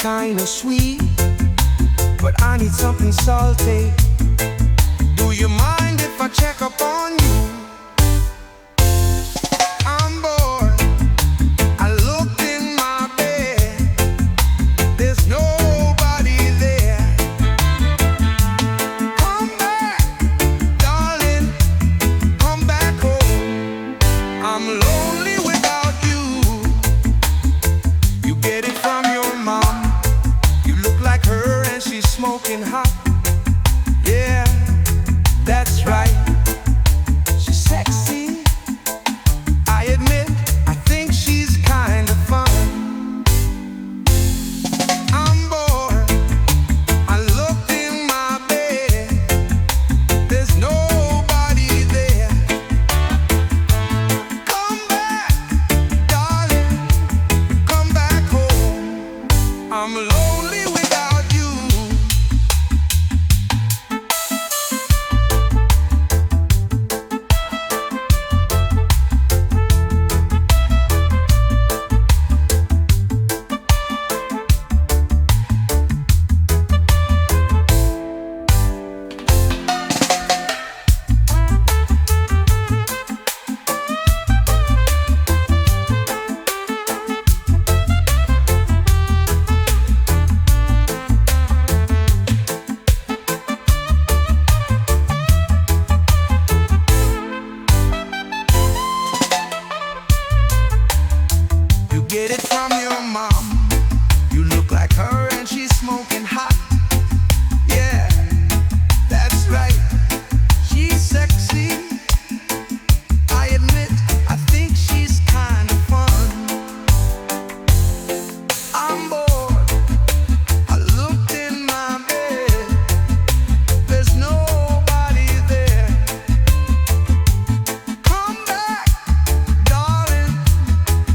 kinda sweet, but I need something salty. Do you mind if I check up on you? I'm bored. I looked in my bed. There's nobody there. Come back, darling. Come back home. I'm lonely without you. You get it from your mom. You look like her and she's smoking hot. Yeah, that's right. She's sexy. I admit, I think she's kind of fun. I'm bored. I looked in my bed. There's nobody there. Come back, darling. Come back home. I'm lonely without you. You get it from your mom. You look like her and she's smoking hot. Yeah, that's right. She's sexy. I admit, I think she's kind of fun. I'm bored. I looked in my bed. There's nobody there. Come back, darling.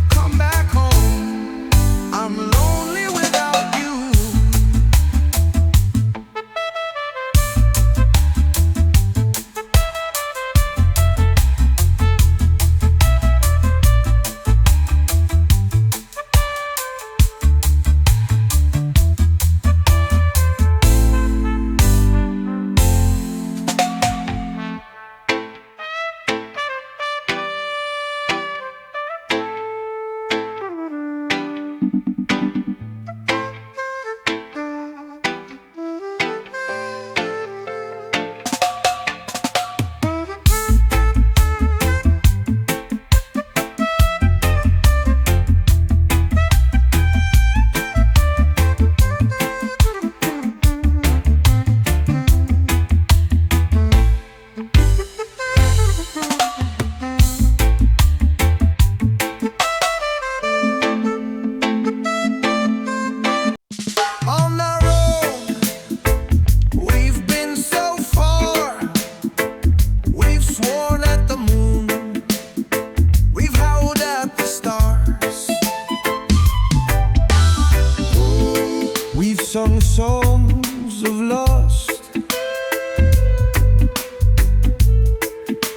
Come back home. I'm lonely without you. On our own, we've been so far. We've sworn at the moon. We've howled at the stars. We've sung songs of lust.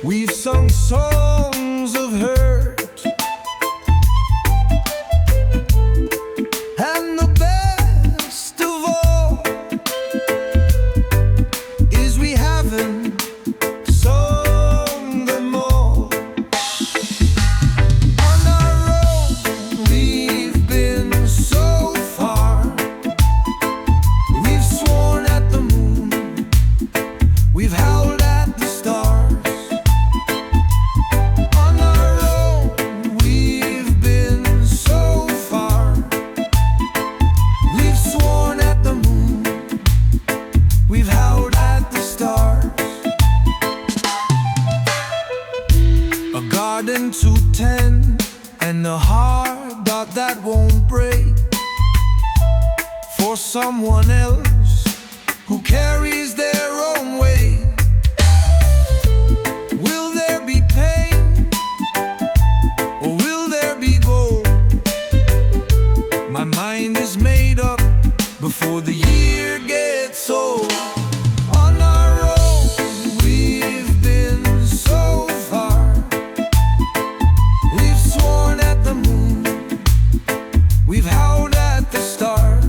We've sung songs of hurt. And the best of all is we haven't sung them all. On our own, we've been so far. We've sworn at the moon. We've howled at the stars. On our own, we've been so far. We've sworn at the moon. We've howled at the stars. A garden to tend and a heart that won't break for someone else who carries their own weight. Will there be pain or will there be gold? My mind is made up before the year gets old. On our own, we've been so far. We've sworn at the moon. We've howled at the stars.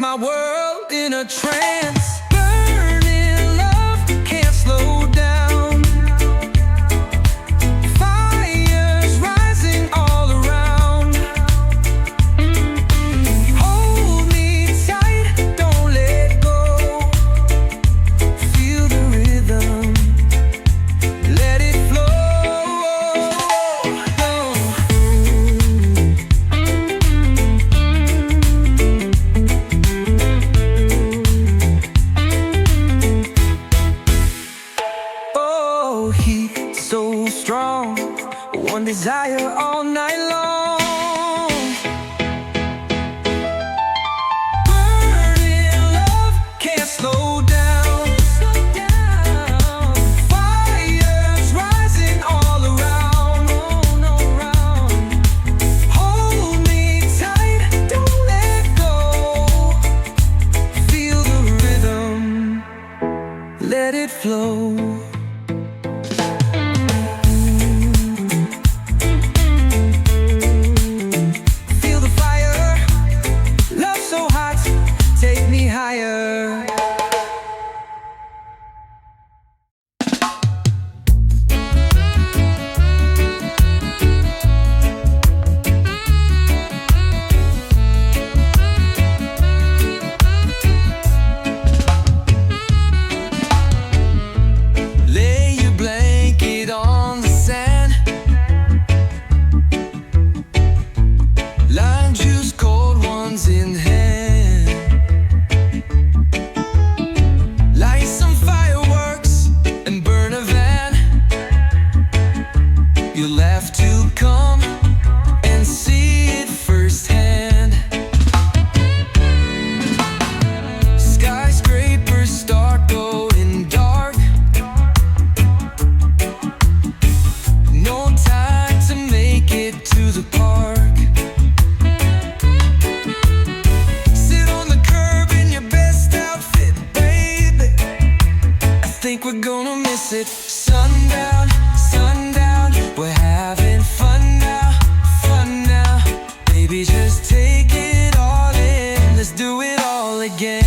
my world in a trance. Burning love can't slow down. Fires rising all around. Hold me tight, don't let go. Feel the rhythm, let it flow. Oh, heat so strong, one desire all night long. Burning love can't slow down. Fires rising all around. Hold me tight, don't let go. Feel the rhythm, let it flow. Feel the fire, love so hot, take me higher. Lay your blanket on the sand. Lime juice, cold ones in hand. Light some fireworks and burn a van. You'll have to come and see it firsthand. Skyscrapers start going dark. No time to make it to the park. Sit on the curb in your best outfit, baby. I think we're gonna miss it. Sundown, sundown, we're having fun now, fun now. Baby, just take it all in, let's do it all again.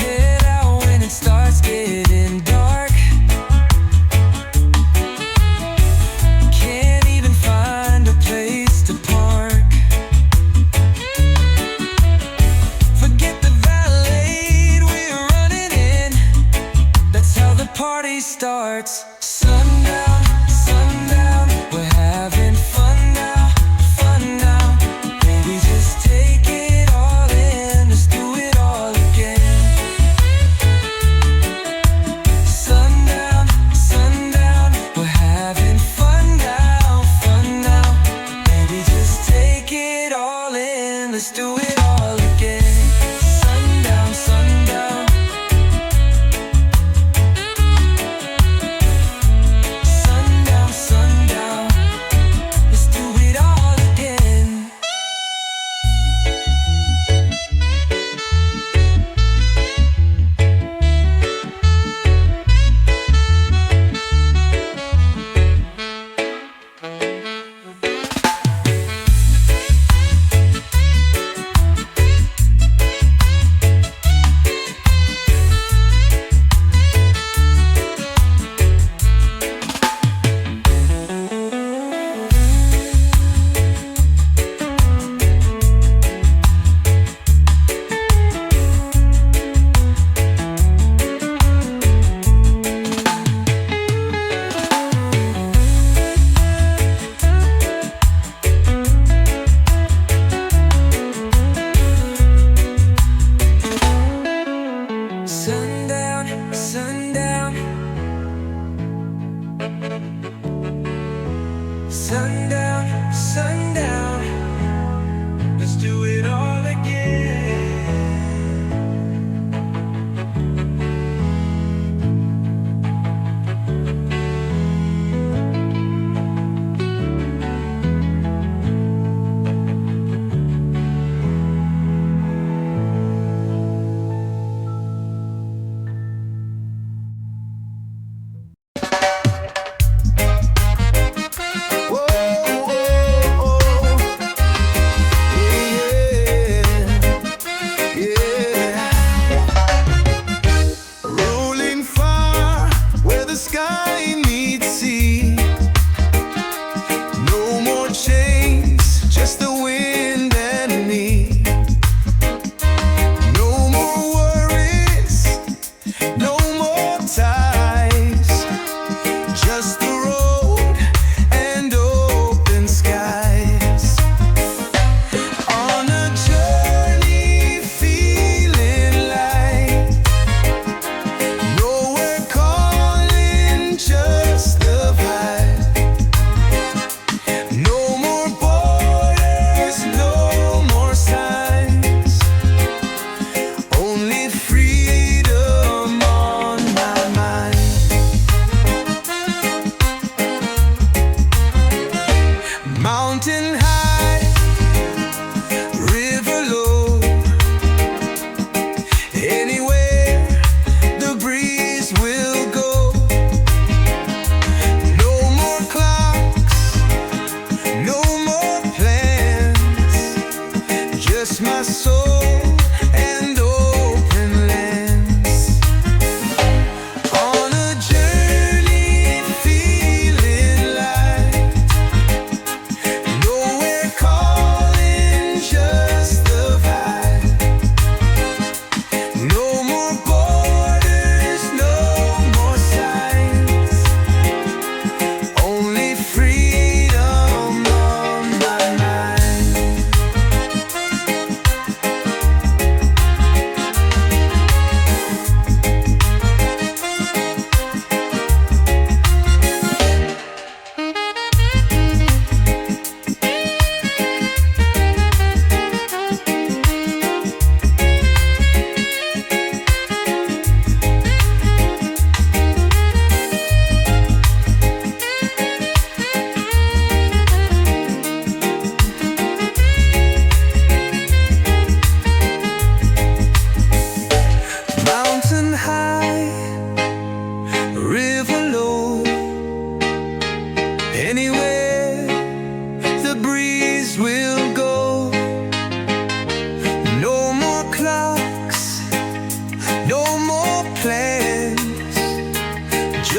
Head out when it starts getting dark. Can't even find a place to park. Forget the valet, we're running in. That's how the party starts. Sundown, sundown, we're having fun now, fun now. Baby, just take it all in, let's do it all again. Sundown, sundown, we're having fun now, fun now. Baby, just take it all in, let's do it all again. Sundown, sundown. Sundown, sundown, let's do it all again. Sundown, sundown. Sundown, sundown. Let's do it all again.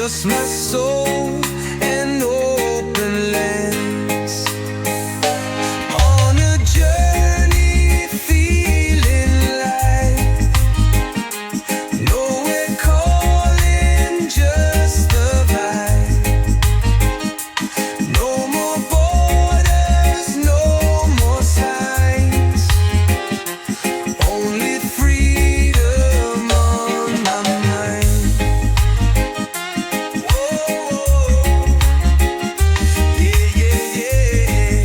just my soul and open lens. On a journey feeling light, nowhere calling, just the vibe. No more borders, no more signs, only freedom on my mind. Whoa, yeah, yeah, yeah,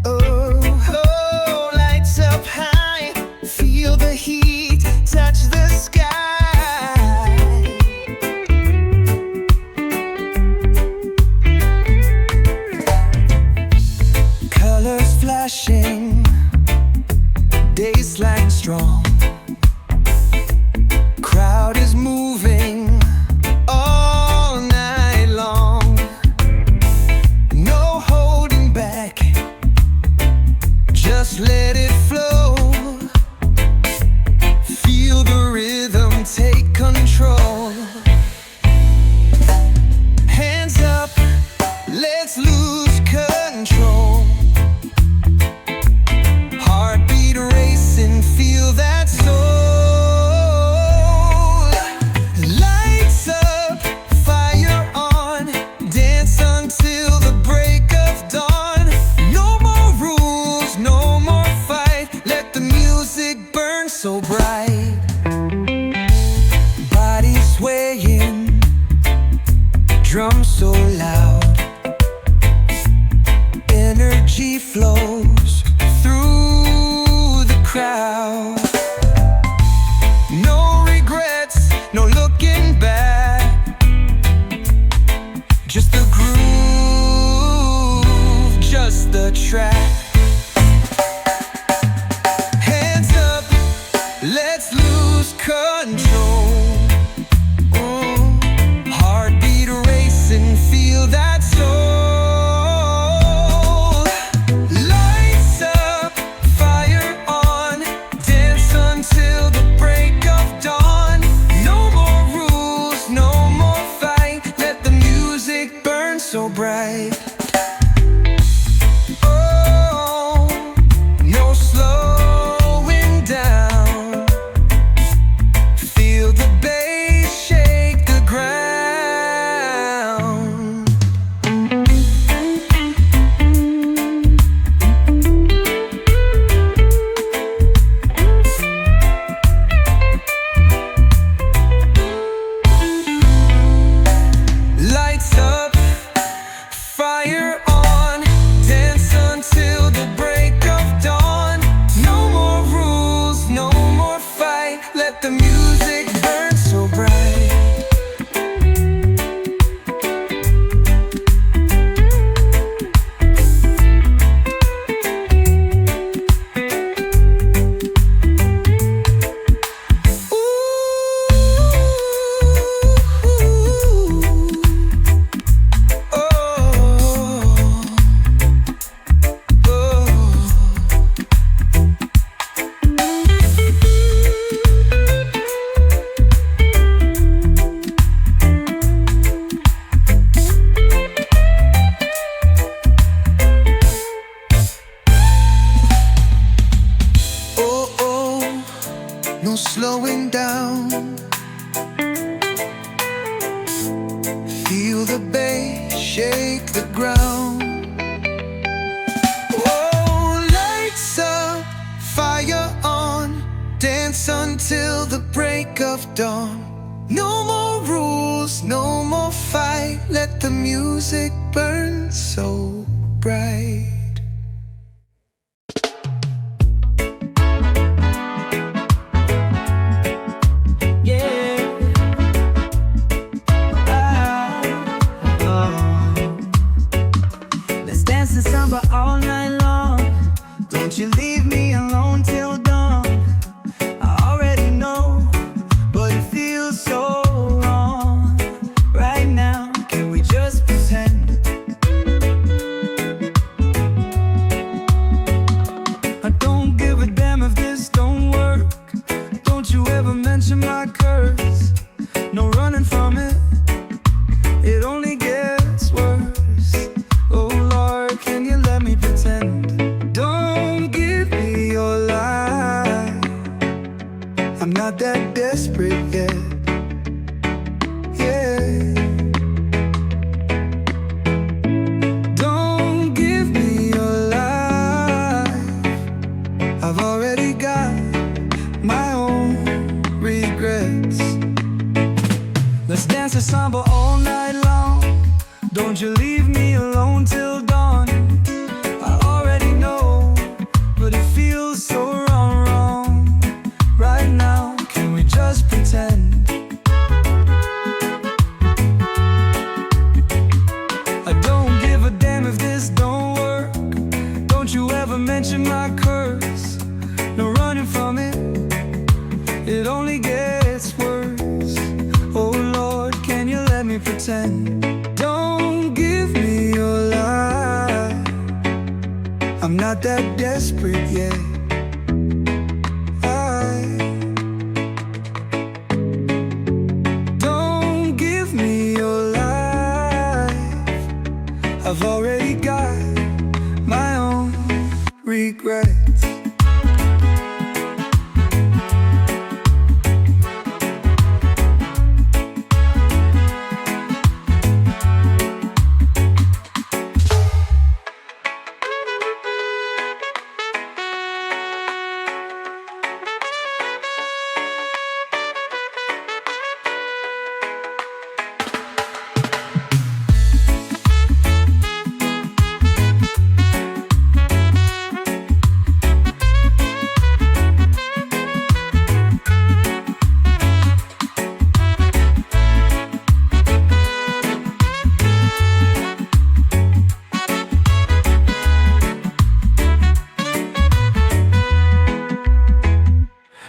Oh, lights up high, feel the heat touch the sky. colors flashing, days like strong. Crowd is moving all night long. No holding back, just let it flow. Feel the rhythm take control. Hands up, let's lose control. Heartbeat racing, feel that soul. Lights up, fire on, dance until the break of dawn. No more rules, no more fight, let the music burn so bright. Body swaying, drum so loud, energy flows through the crowd. No regrets, no looking back, just the groove, just the track. Hands up, let's lose control. Heartbeat racing, feel that soul. Lights up, fire on, dance until the break of dawn. No more rules, no more fight, let the music burn so bright. Oh, no slowing down, feel the bass shake the ground. Lights up, fire on, dance until the break of dawn. No more rules, no more fight, let the music burn so bright. No slowing down, feel the bass shake the ground. Oh, lights up, fire on, dance until the break of dawn. No more rules, no more fight, let the music burn so bright. samba all night long. Don't you leave me alone till dawn. I already know, but it feels so wrong. Right now, can we just pretend? I don't give a damn if this don't work. Don't you ever mention my curse. No running from it, it only gets worse. Oh Lord, can you let me pretend? Don't give me your lie. I'm not that desperate yet. Yeah. Don't give me your life. I've already got my own regrets. Let's dance a samba all night long. Don't you leave me alone till dawn. I already know, but it feels so wrong, wrong. Right now, can we just pretend? I don't give a damn if this don't work. Don't you ever mention my curse. No running from it, it only gets worse. Oh Lord, can you let me pretend? Don't give me your lie. I'm not that desperate yet. Don't give me your life. I've already got my own regrets.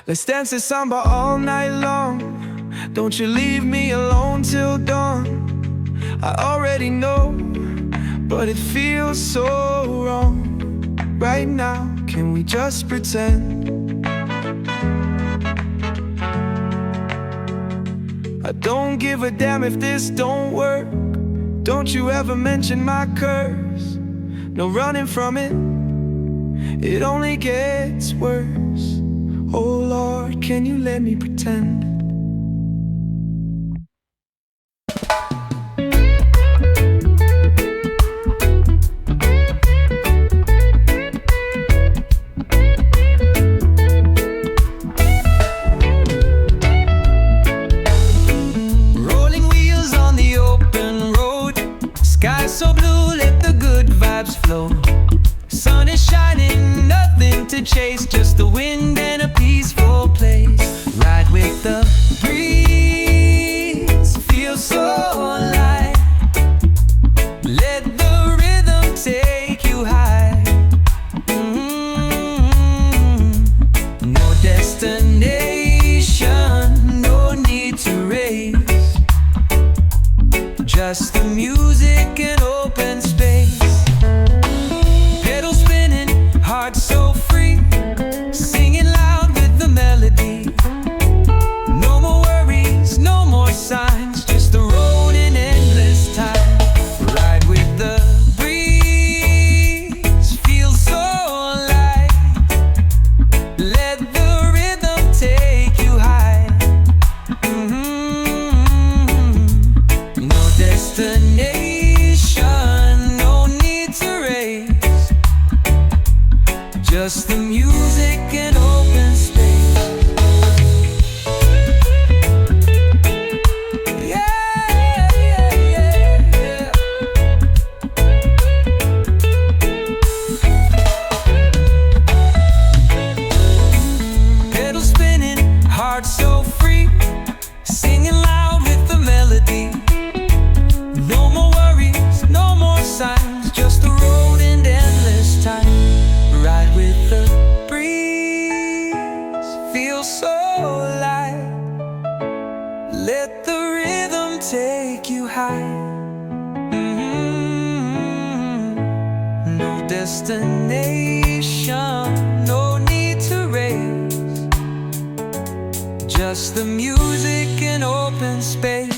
Let's dance this samba all night long. Don't you leave me alone till dawn. I already know, but it feels so wrong. Right now, can we just pretend? I don't give a damn if this don't work. Don't you ever mention my curse. No running from it, it only gets worse. Oh Lord, can you let me pretend? Rolling wheels on the open road. Sky so blue, let the good vibes flow. Sun is shining, nothing to chase, just the wind and a peaceful place. Ride with the breeze, feel so alive. Let the rhythm take you high. No destination, no need to race. Just the music and open space. Heart so free, singing loud with the melody. No more worries, no more signs, just the road in endless time. Ride with the breeze, feel so alive. Let the rhythm take you high. No destination, no need to race. Just the music and open space. Yeah, yeah, yeah, yeah. Pedal spinning, heart so free, singing loud with the melody. No more worries, no more signs, just the road and endless. destination. No need to race, just the music and open space.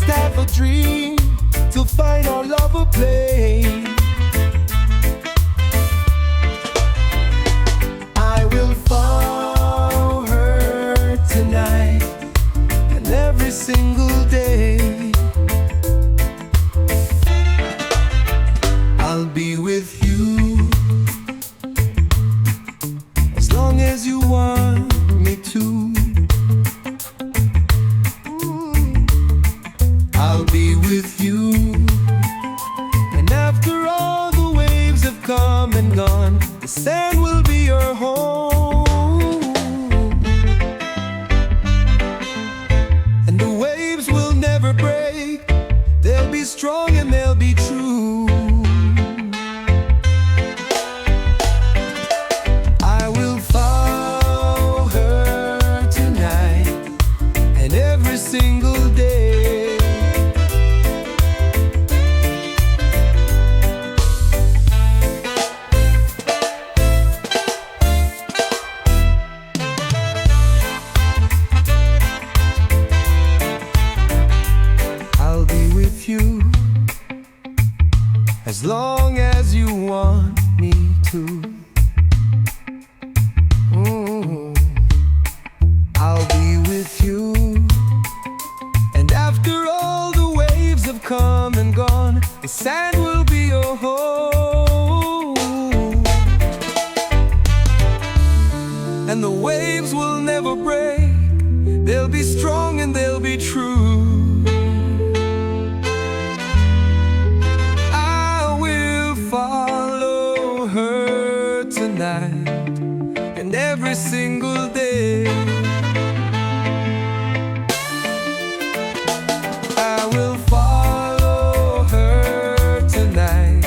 Have a dream to find our love a place. I will follow her tonight and every single day. I'll be with you as long as you want me to. I'll be with you, and after all the waves have come and gone, the sand will be your home, and the waves will never break. They'll be strong and they'll be true. I will follow her tonight and every single day. You as long as you want me to. I'll be with you, and after all the waves have come and gone, the sand will be your home, and the waves will never break. They'll be strong and they'll be true. Follow her tonight and every single day. I will follow her tonight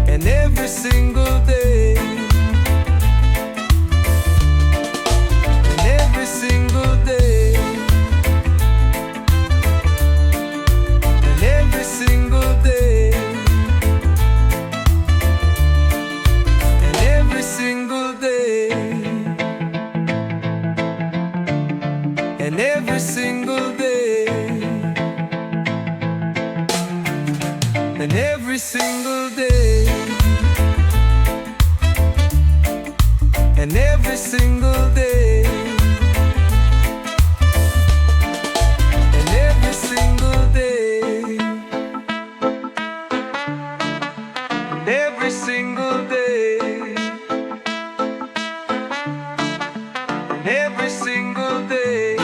and every single day. And every single day. And every single day. Every single day, and every single day, and every single day, and every single day, and every single day, and every single day. Every single day,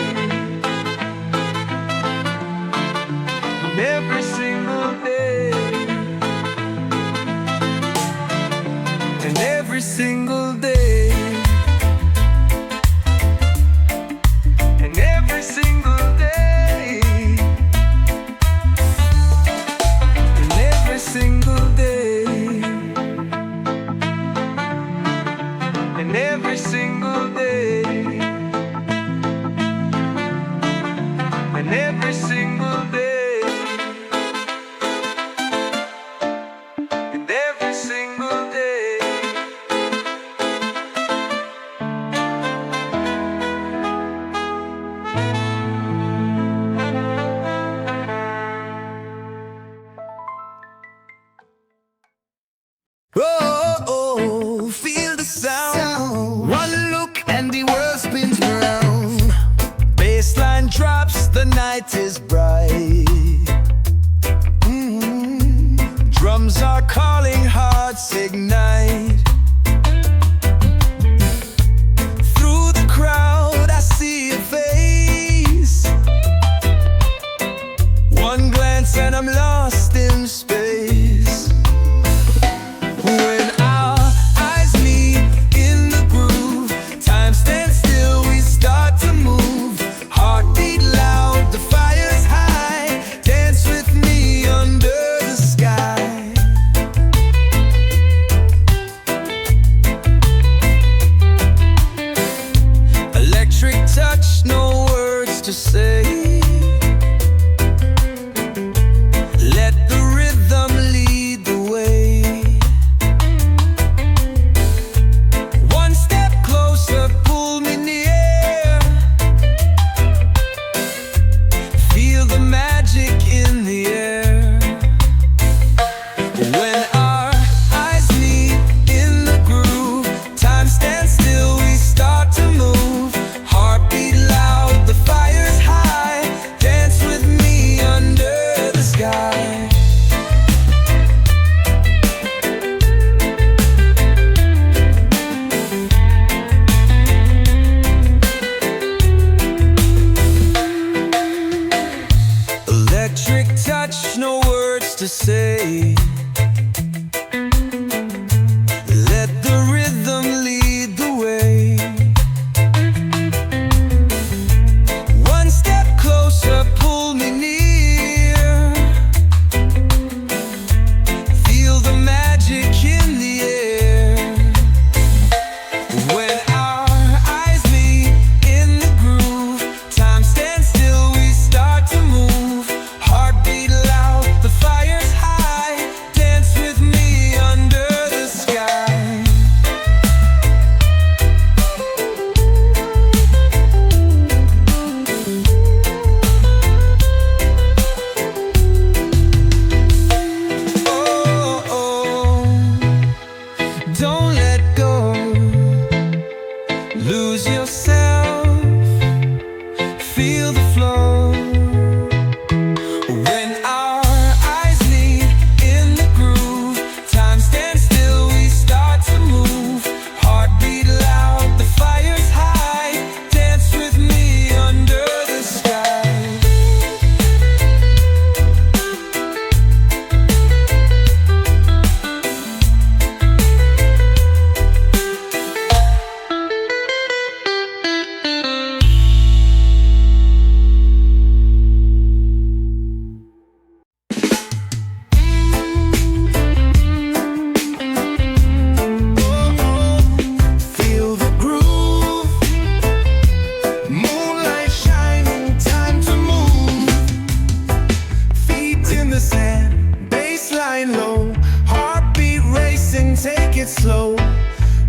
every single day, and every single day, and every single day, and every single day, and every single day. And every single day, and every single day. Oh, feel the sound. One look and the world spins around. Bassline drops, the night is bright. Drums are calling, hearts ignite. Through the crowd I see a face. One glance and I'm lost in space. and take it slow.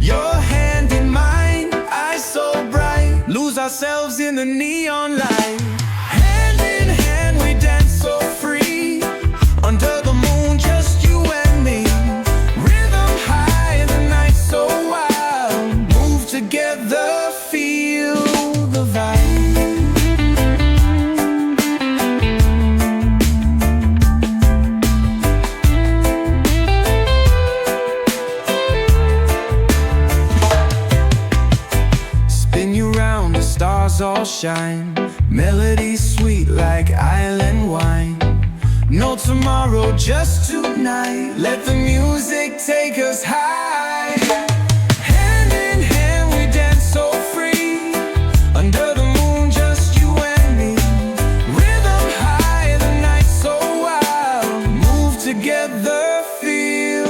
Your hand in mine, eyes so bright, lose ourselves in the neon light. Hand in hand we dance so free, under the moon just you and me. Rhythm high, the night so wild, move together, feel the vibe. Stars all shine, melody sweet like island wine. No tomorrow, just tonight. Let the music take us high. Hand in hand we dance so free, under the moon just you and me. Rhythm high, the night so wild, move together, feel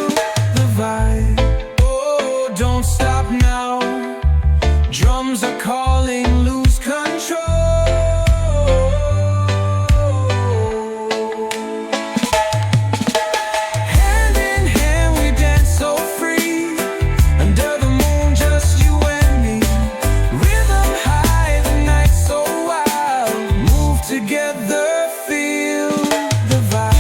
the vibe. Oh, don't stop now, drums are calling, lose control. Hand in hand we dance so free, under the moon just you and me. Rhythm high, the night so wild, move together, feel the vibe.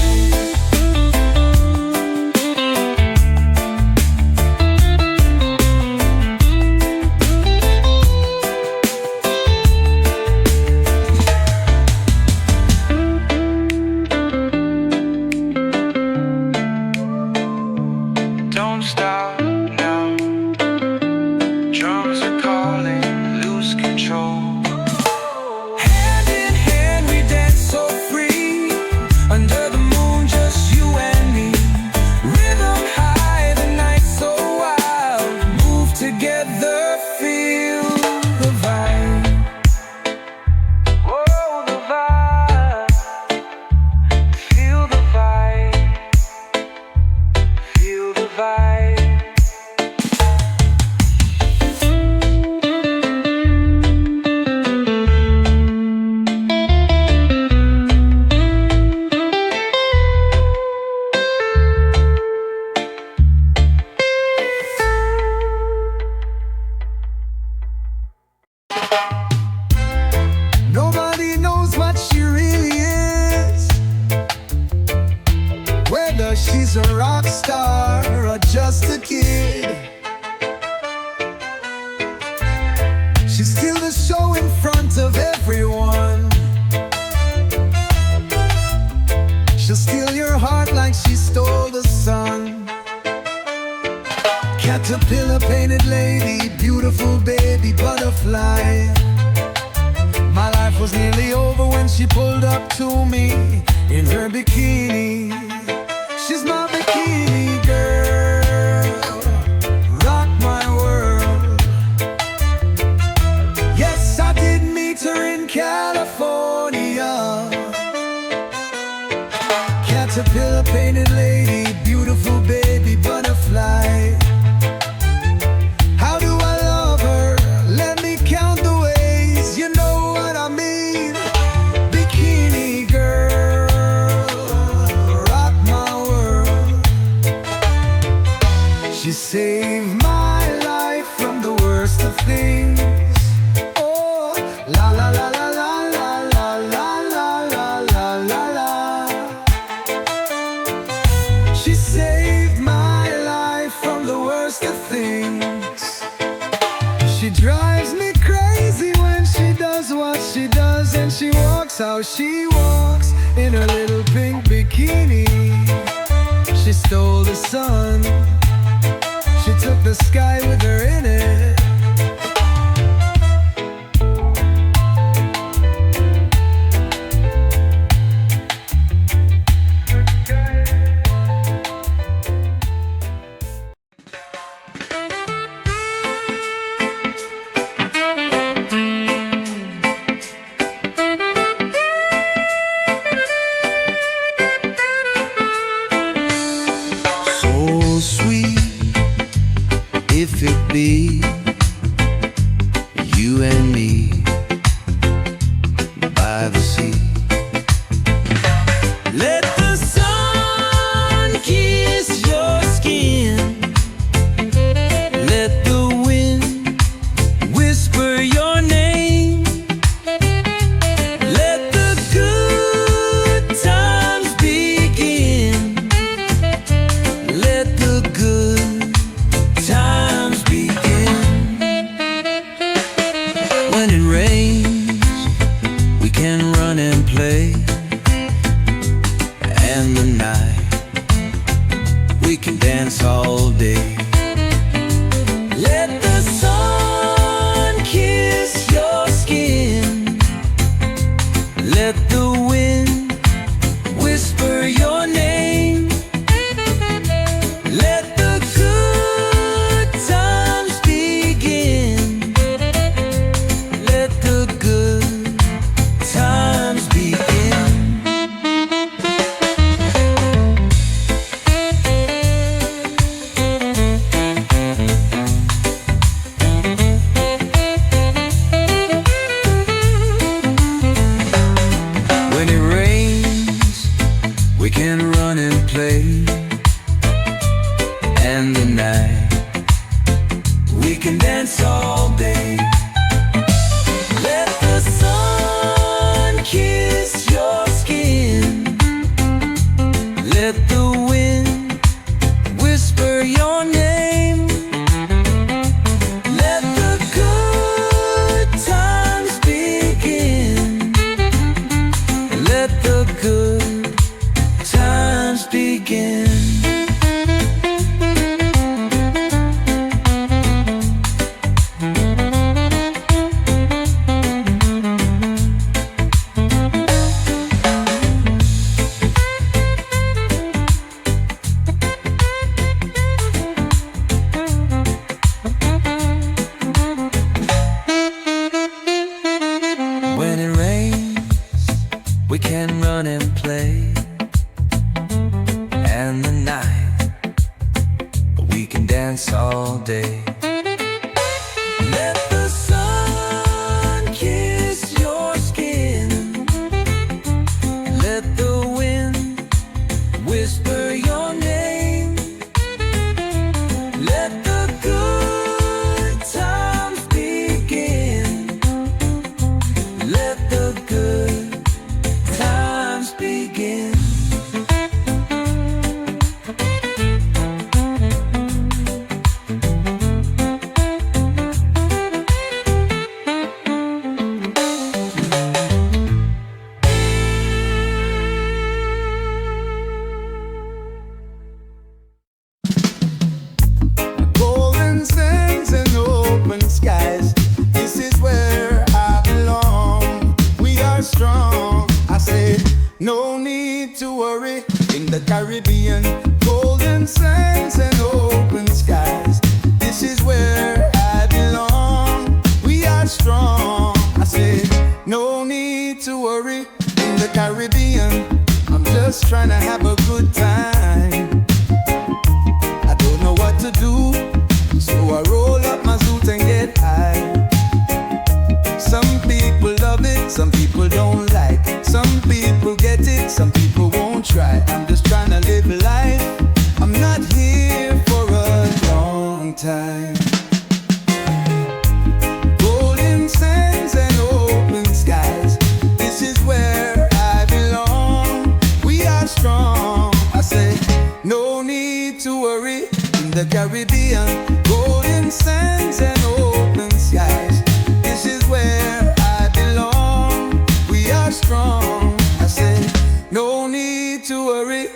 Don't stop now, drums are calling, lose control. Hand in hand we dance so free, under the moon just you and me. Rhythm high, the night so wild, move together, feel the vibe. Oh, the vibe, feel the vibe, feel the vibe. Nobody knows what she really is, whether she's a rock star or just a kid. She's still the show in front of everyone. She'll steal your heart like she stole the sun. Caterpillar painted lady, beautiful baby butterfly. My life was nearly over when she pulled up to me in her bikini. She's my bikini girl, rock my world. Yes, I did meet her in California. Caterpillar painted lady, beautiful baby butterfly. How do I love her? Let me count the ways, you know what I mean. Bikini girl, rock my world. She saved my life from the worst of things. Oh, la la la la la la la la la la la la. She saved my life from the worst of things. She drives me crazy when she does what she does, and she walks how she walks in her little pink bikini. She stole the sun, she took the sky with her in it. So sweet. Let the sun kiss your skin. Let the wind whisper your name. Let the good times begin. Let the good times begin. When it rains, we can run and play. And the night, we can dance all day. Let the sun kiss your skin. Let the wind whisper your name. Let the good times begin. Let the good times begin. When it rains, we can run and play. And the night, we can dance all day. Let the sun kiss your skin. Let the wind whisper your name. Let the good times begin. Let the good times begin. Golden sands and open skies. This is where I belong. We are strong. I say, no need to worry. In the Caribbean, golden sands and open skies. This is where I belong. We are strong. I say, no need to worry. In the Caribbean, I'm just trying to have a good time. I don't know what to do, so I roll up my suit and get high. Some people love it, some people don't like. Some people get it, some people won't try. I'm just trying to live life. I'm not here for a long time. Golden sands and open skies. This is where I belong. We are strong. I say, no need to worry. In the Caribbean, golden sands and open skies. This is where I belong. We are strong. I say, no need to worry.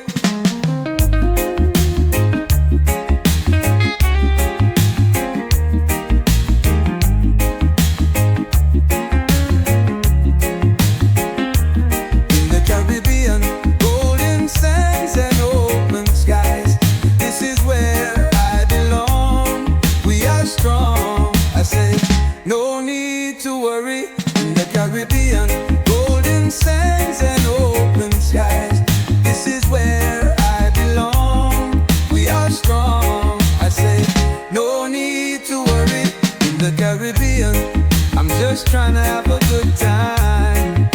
In the Caribbean, golden sands and open skies. This is where I belong. We are strong. I say, no need to worry. In the Caribbean, golden sands and open skies. This is where I belong. We are strong. I say, no need to worry. In the Caribbean, I'm just trying to have a good time.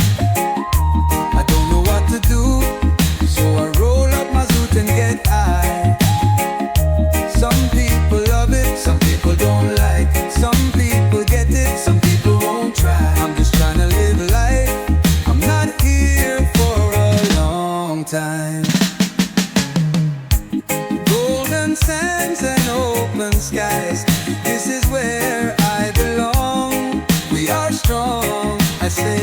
I don't know what to do, so I roll up my suit and get high. Some people love it, some people don't like. Some people get it, some people won't try. I'm just trying to live life. I'm not here for a long time. Golden sands and open skies. This is where I belong. We are strong. I say,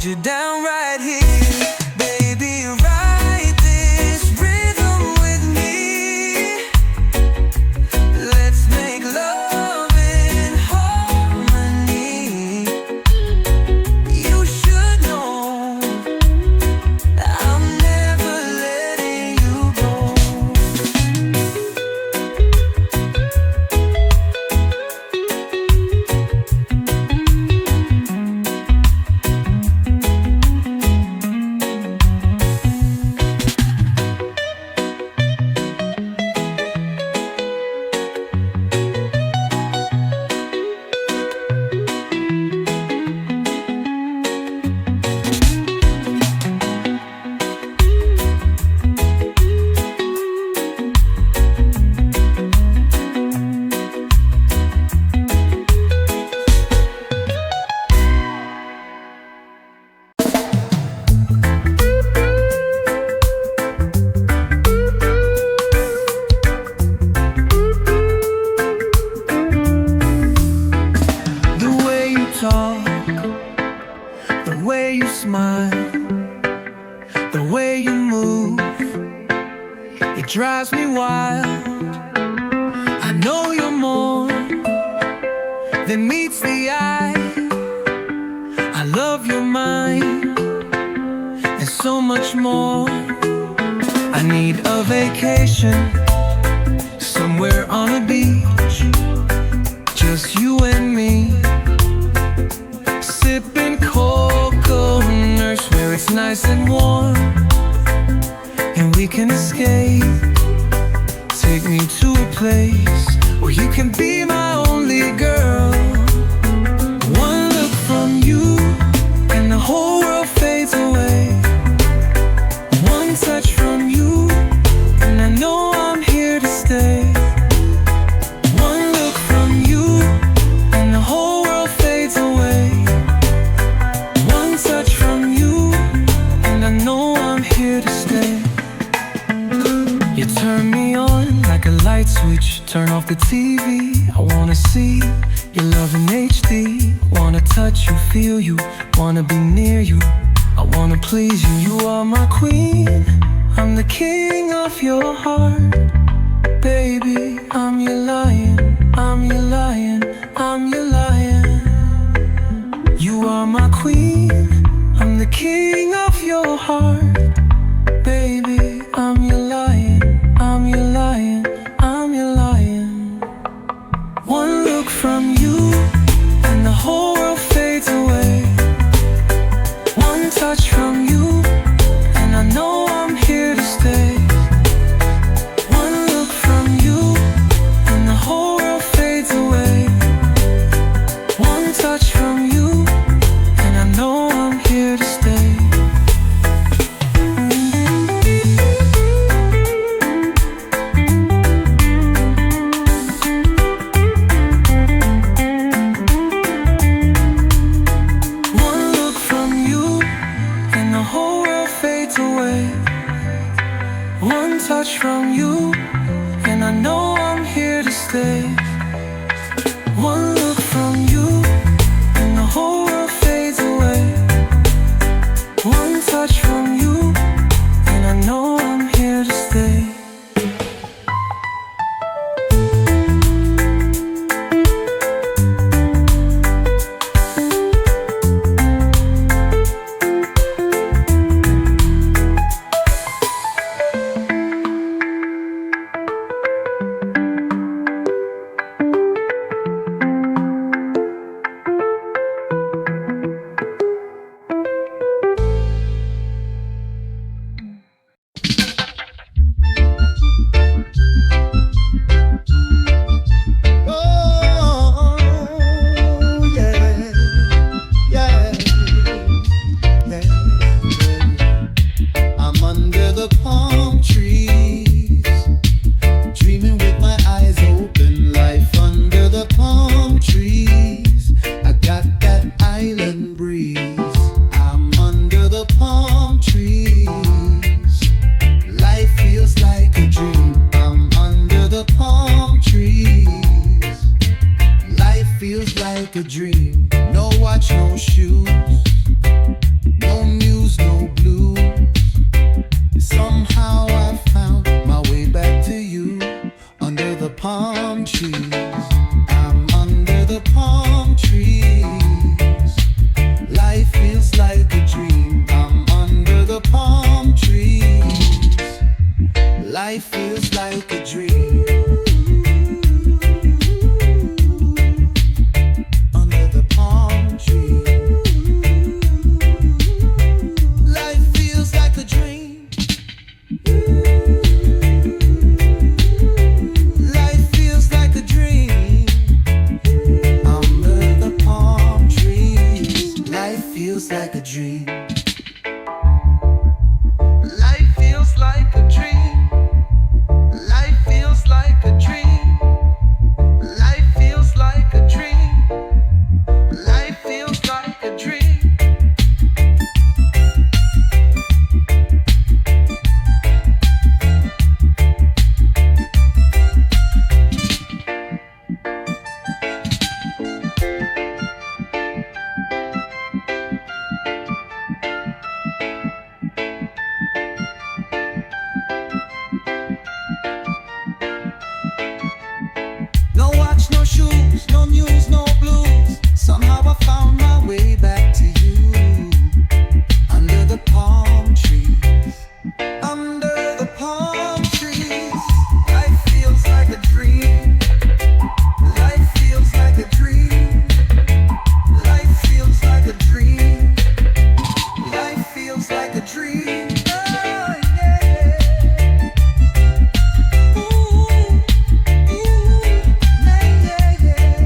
you down right here. Baby, ride this rhythm with me. Let's make love in harmony. You should know I'm never letting you go. The way you talk, the way you smile, the way you move, it drives me wild. I know you're more than meets the eye. I love your mind and so much more. I need a vacation somewhere on a beach, just you and me, sipping coconuts where it's nice and warm, and we can escape. Take me to a place where you can be my only girl. One look from you and the whole world fades away. One touch from you and I know I'm here to stay. One look from you and the whole world fades away. One touch from you and I know I'm here to stay. You turn me on like a light switch, turn off the TV. I wanna see your love in HD. Wanna touch you, feel you, wanna be near you. I wanna please you, you are my queen. I'm the king of your heart. Baby, I'm your lion, I'm your lion, I'm your lion. You are my queen, I'm the king of your heart. Baby, I'm your lion, I'm your lion, I'm your lion. One look from you and the whole world fades away. One touch from you and I know I'm here to stay. One look from you and the whole world fades away. One touch from you and I know I'm here to stay. One look from you and the whole world fades away. One touch from you and I know I'm here to stay. One look from you and the whole world fades away. One touch from you and I know I'm here to stay. like a dream. I'm under the palm trees. Life feels like a dream. Under the palm trees. Life feels like a dream. Life feels like a dream. Under the palm trees. Life feels like a dream. Life feels like a dream. Life feels like a dream. Life feels like a dream. Life feels like a dream. No watch, no shoes, no news, no blues. Somehow I found my way back to you. Under the palm trees. Under the palm trees. Life feels like a dream. Life feels like a dream. Life feels like a dream. Life feels like a dream. Oh, yeah. Ooh, yeah, yeah.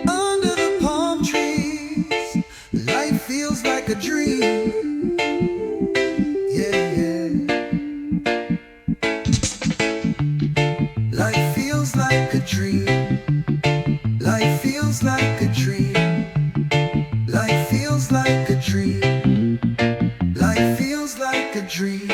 Under the palm trees, life feels like a dream. Yeah, yeah. Life feels like a dream. Life feels like a dream. Life feels like a dream. Life feels like a dream.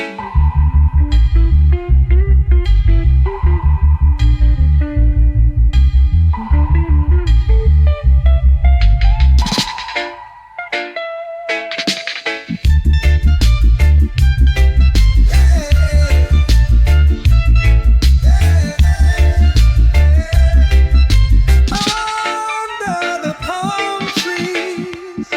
Under the palm trees.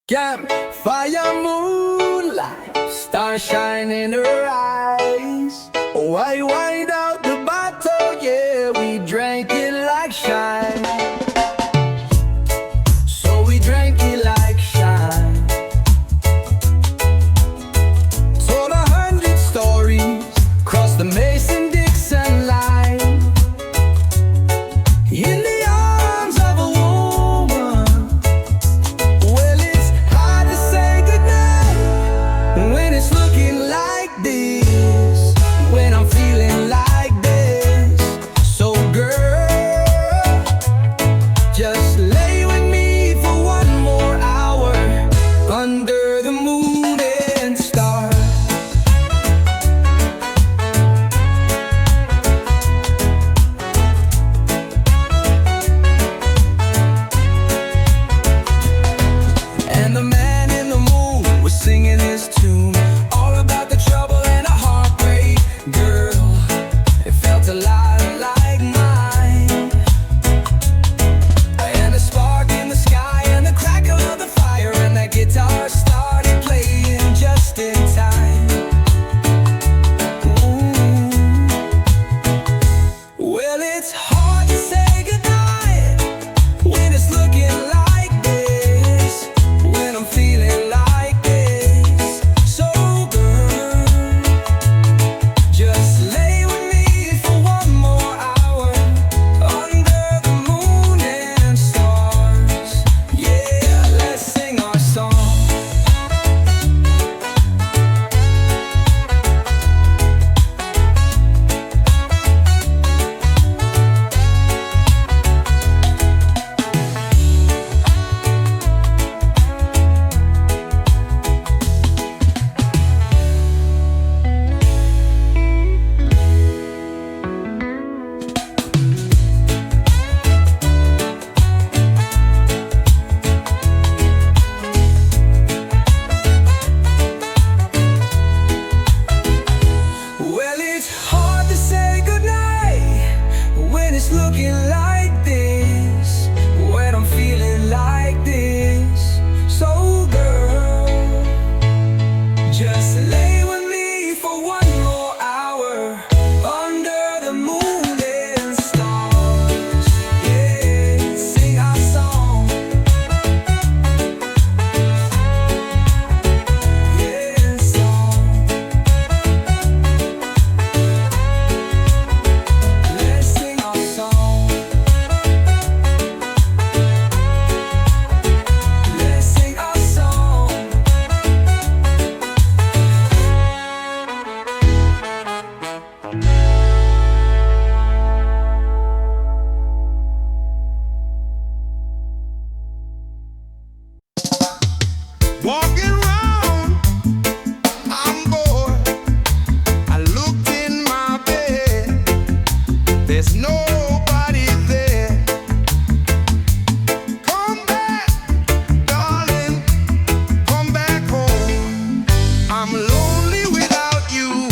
Campfire moonlight, stars shine in her eyes. Oh, I wind out the bottle, yeah, we drank it like shine. So we drank it like shine. Told 100 stories, crossed the Mason-Dixon line. In the arms of a woman. Well, it's hard to say goodnight when it's looking like this. When I'm feeling walking round, I'm bored. I looked in my bed, there's nobody there. Come back, darling, come back home. I'm lonely without you.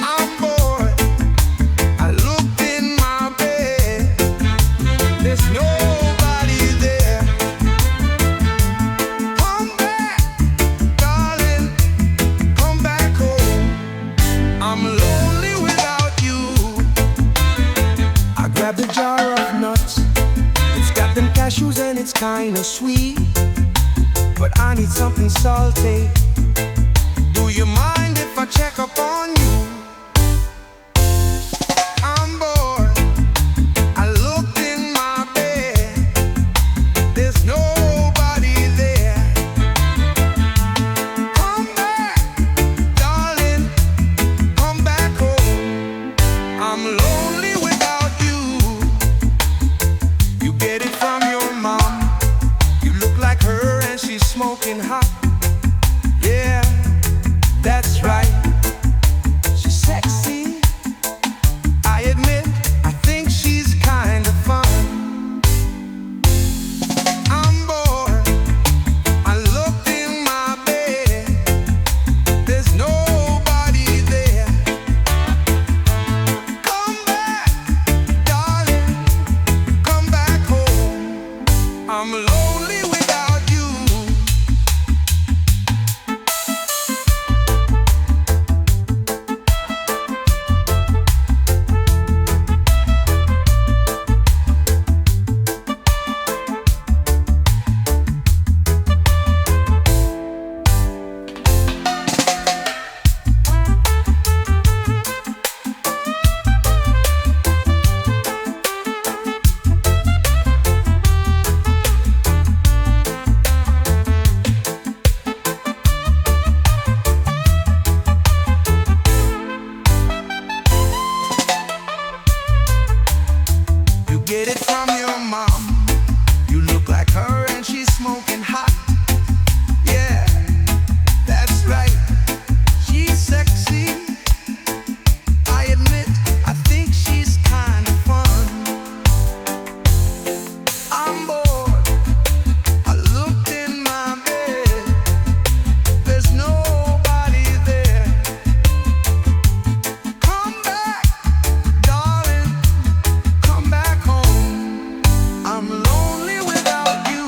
I'm bored. I looked in my bed, there's nobody there. Come back, darling, come back home. I'm lonely without you. I grabbed a jar of nuts. It's got them cashews and it's kinda sweet, but I need something salty. Do you mind if I check up on you? I'm bored. I looked in my bed, there's nobody there. Come back, darling, come back home. I'm lonely without you. You get it from your mom. You look like her and she's smoking hot. Yeah, that's right. She's sexy. I admit, I think she's kinda fun. I'm bored. I looked in my bed, there's nobody there. Come back, darling, come back home. I'm lonely without you. You get it from your mom. You look like her and she's smoking hot. Yeah, that's right. She's sexy. I admit, I think she's kind of fun. I'm bored. I looked in my bed, there's nobody there. Come back, darling, come back home. I'm lonely without you.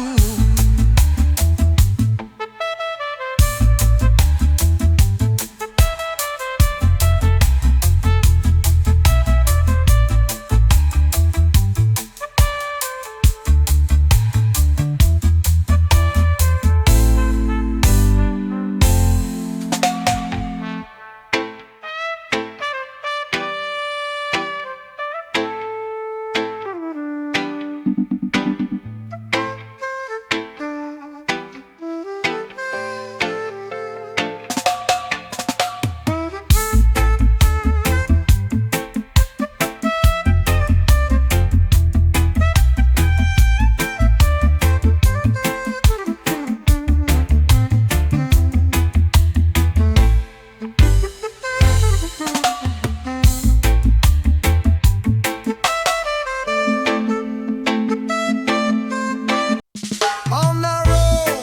On the road,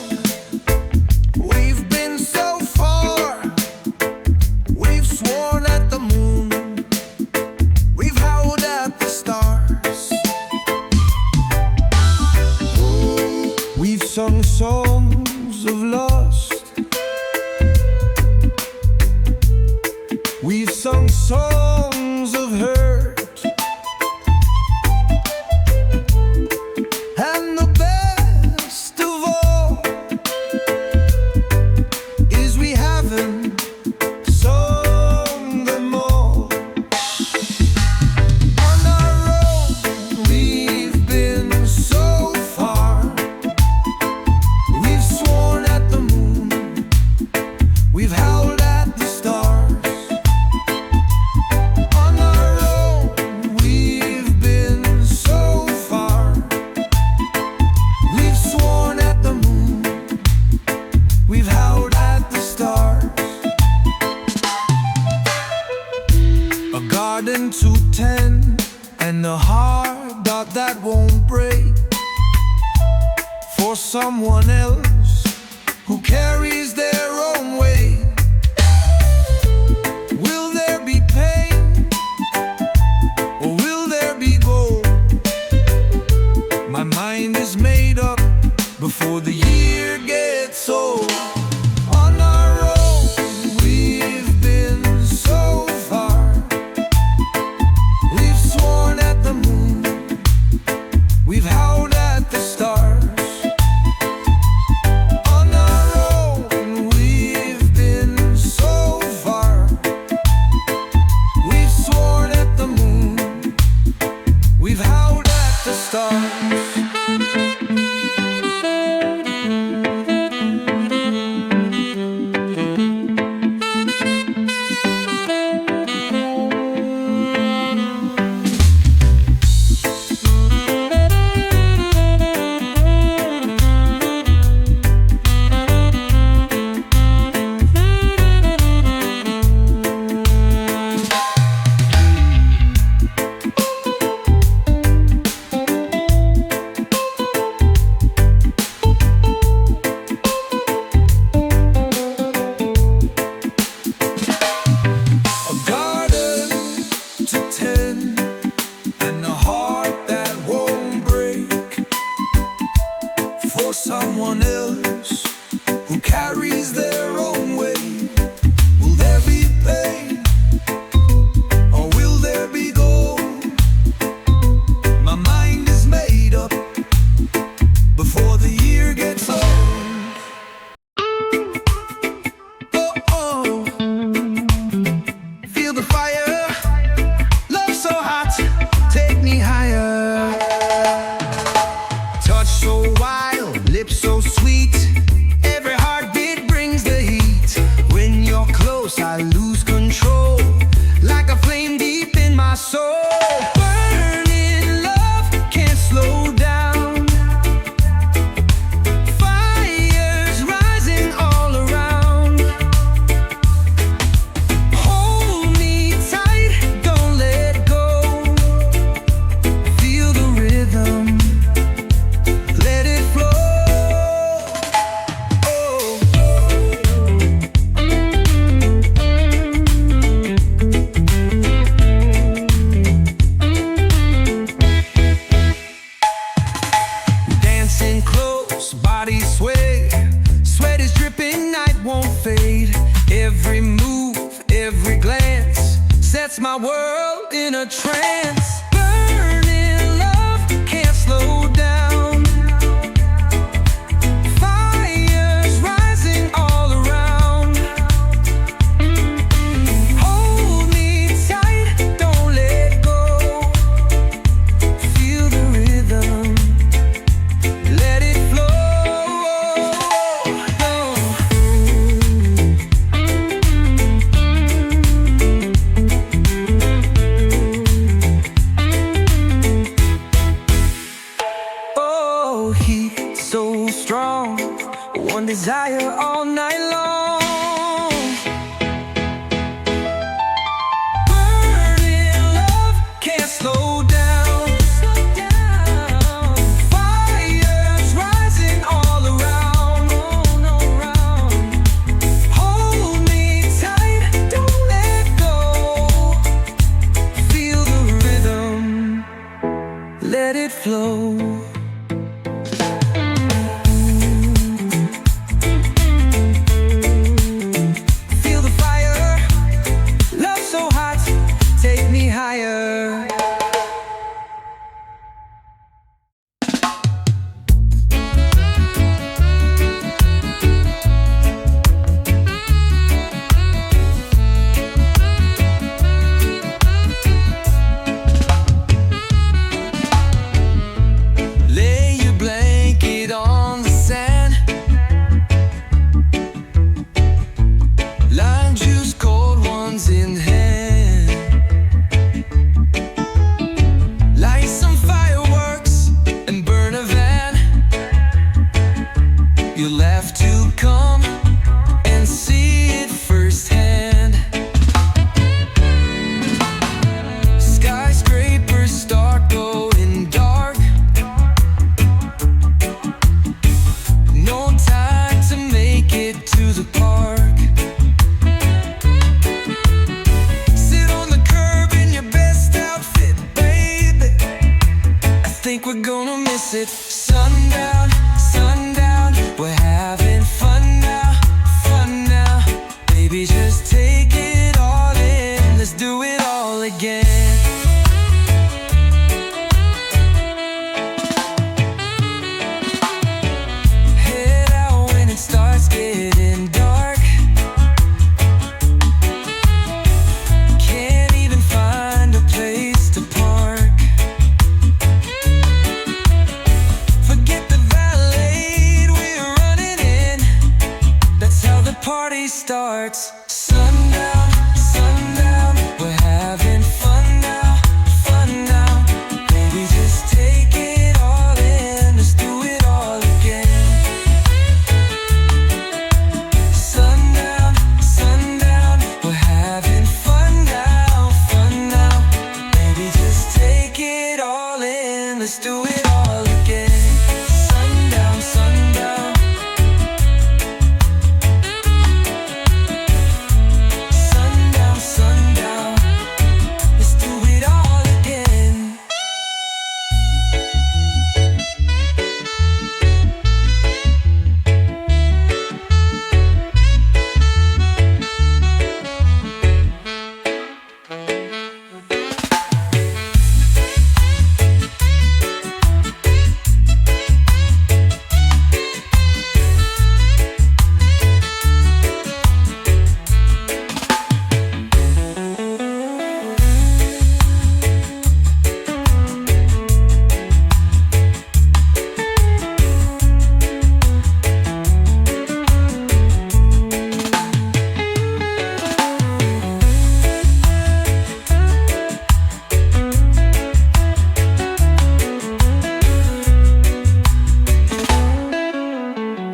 we've been so far. We've sworn at the moon. We've howled at the stars. We've sung songs of lust. We've sung songs of hurt. And the best of all is we haven't sung them all. On our road, we've been so far. We've sworn at the moon. someone else who carries their own weight? Will there be pain, or will there be gold? My mind is made up before the year gets old. On our own, we've been so far. We've sworn at the moon, we've howled at the stars. On our own, we've been so far. We've sworn at the moon, we've howled at the stars. Someone else who carries their own weight. Will there be pain, or will there be gold? My mind is made up before the year gets old. Oh, oh. Feel the fire, love so hot, take me higher. Touch so wild, lips so sweet, every heartbeat brings the heat. When you're close, I lose control, like a flame deep in my soul. Burning love, can't slow down. Fires rising all around. Hold me tight, don't let go. Feel the rhythm, let it flow. Dancing close, body sway, sweat is dripping, night won't fade. Every move, every glance sets my world in a trance. Burning love, can't slow down. Fires rising all around. Hold me tight, don't let go. Feel the rhythm, let it flow. Oh, heat so strong, one desire all night long. Burning love, can't slow down. Fires rising all around. Hold me tight, don't let go. Feel the rhythm, let it flow. Feel the fire, love so hot, take me higher. Lay your blanket on the sand. Lime juice, cold ones in hand. Light some fireworks and burn a van. You'll have to come and see it firsthand. Skyscrapers start going dark. the park. Sit on the curb in your best outfit, baby. I think we're gonna miss it. Sundown, sundown, we're having fun now, fun now. Baby, just take it all in, let's do it all again. Head out when it starts getting dark. Can't even find a place to park. Forget the valet, we're running in. That's how the party starts. Sundown, sundown, we're having fun now, fun now. Baby, just take it all in, let's do it all again. Sundown, sundown, we're having fun now, fun now. Baby, just take it all in, let's do it all again. Sundown, sundown. Sundown, sundown, let's do it all again.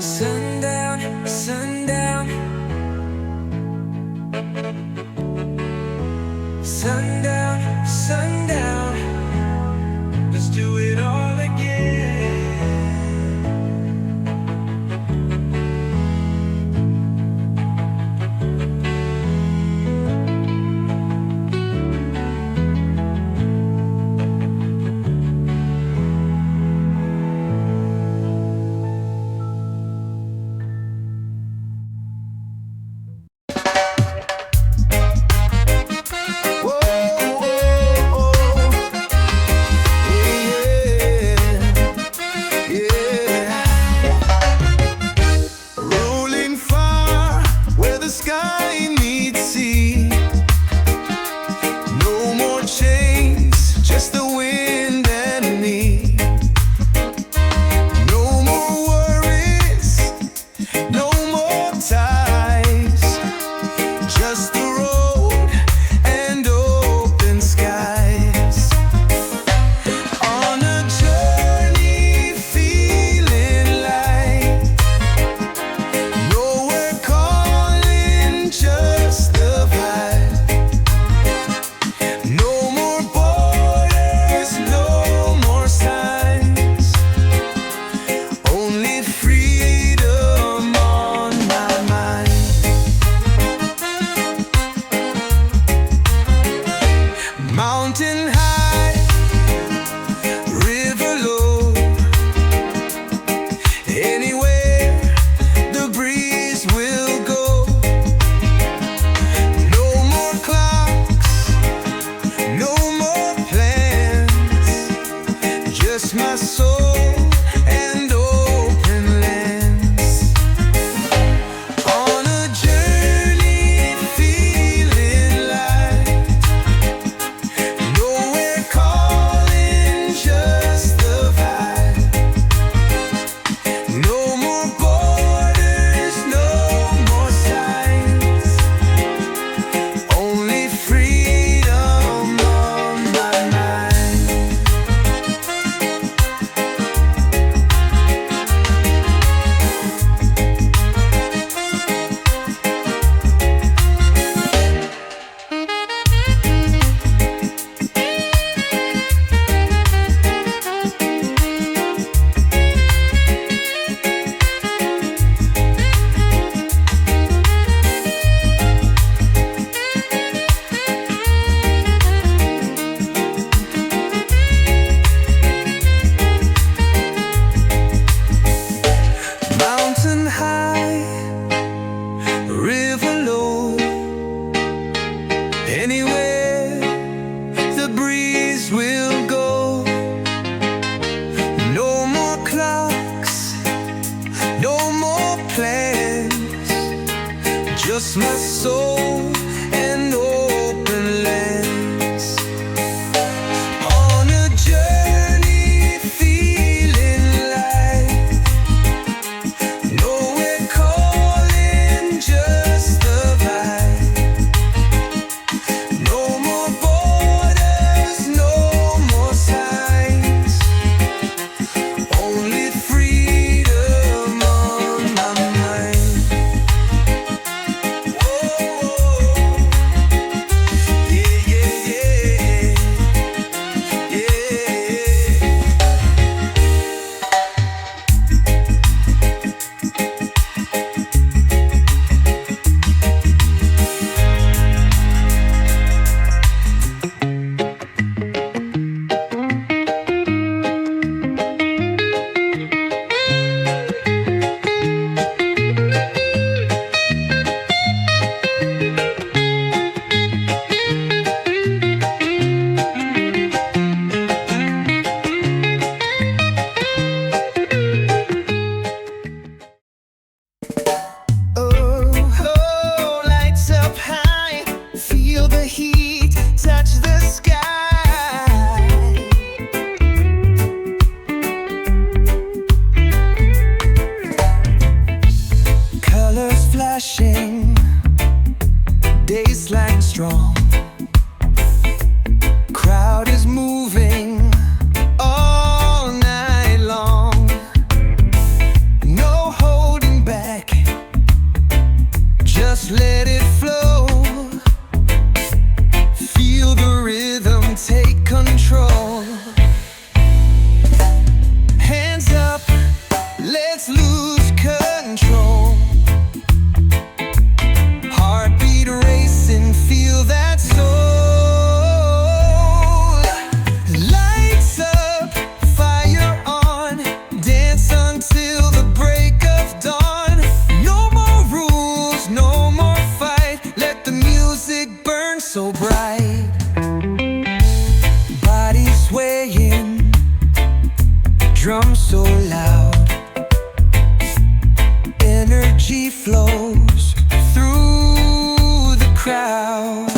Sundown, sundown. Sundown, sundown. Let's do it all again. just my soul and open lens. On a journey feeling light, nowhere calling, just the vibe. No more borders, no more signs, only freedom on my mind. Yeah, yeah, yeah, Oh, lights up high, feel the heat touch the sky. colors flashing, days like strong. Crowd is moving all night long. No holding back, just let it flow. Feel the rhythm take control. Hands up, let's lose control. Heartbeat racing, feel that soul. Lights up, fire on, dance until the break of dawn. No more rules, no more fight, let the music burn so bright. Body swaying, drums so loud, energy flows through the crowd.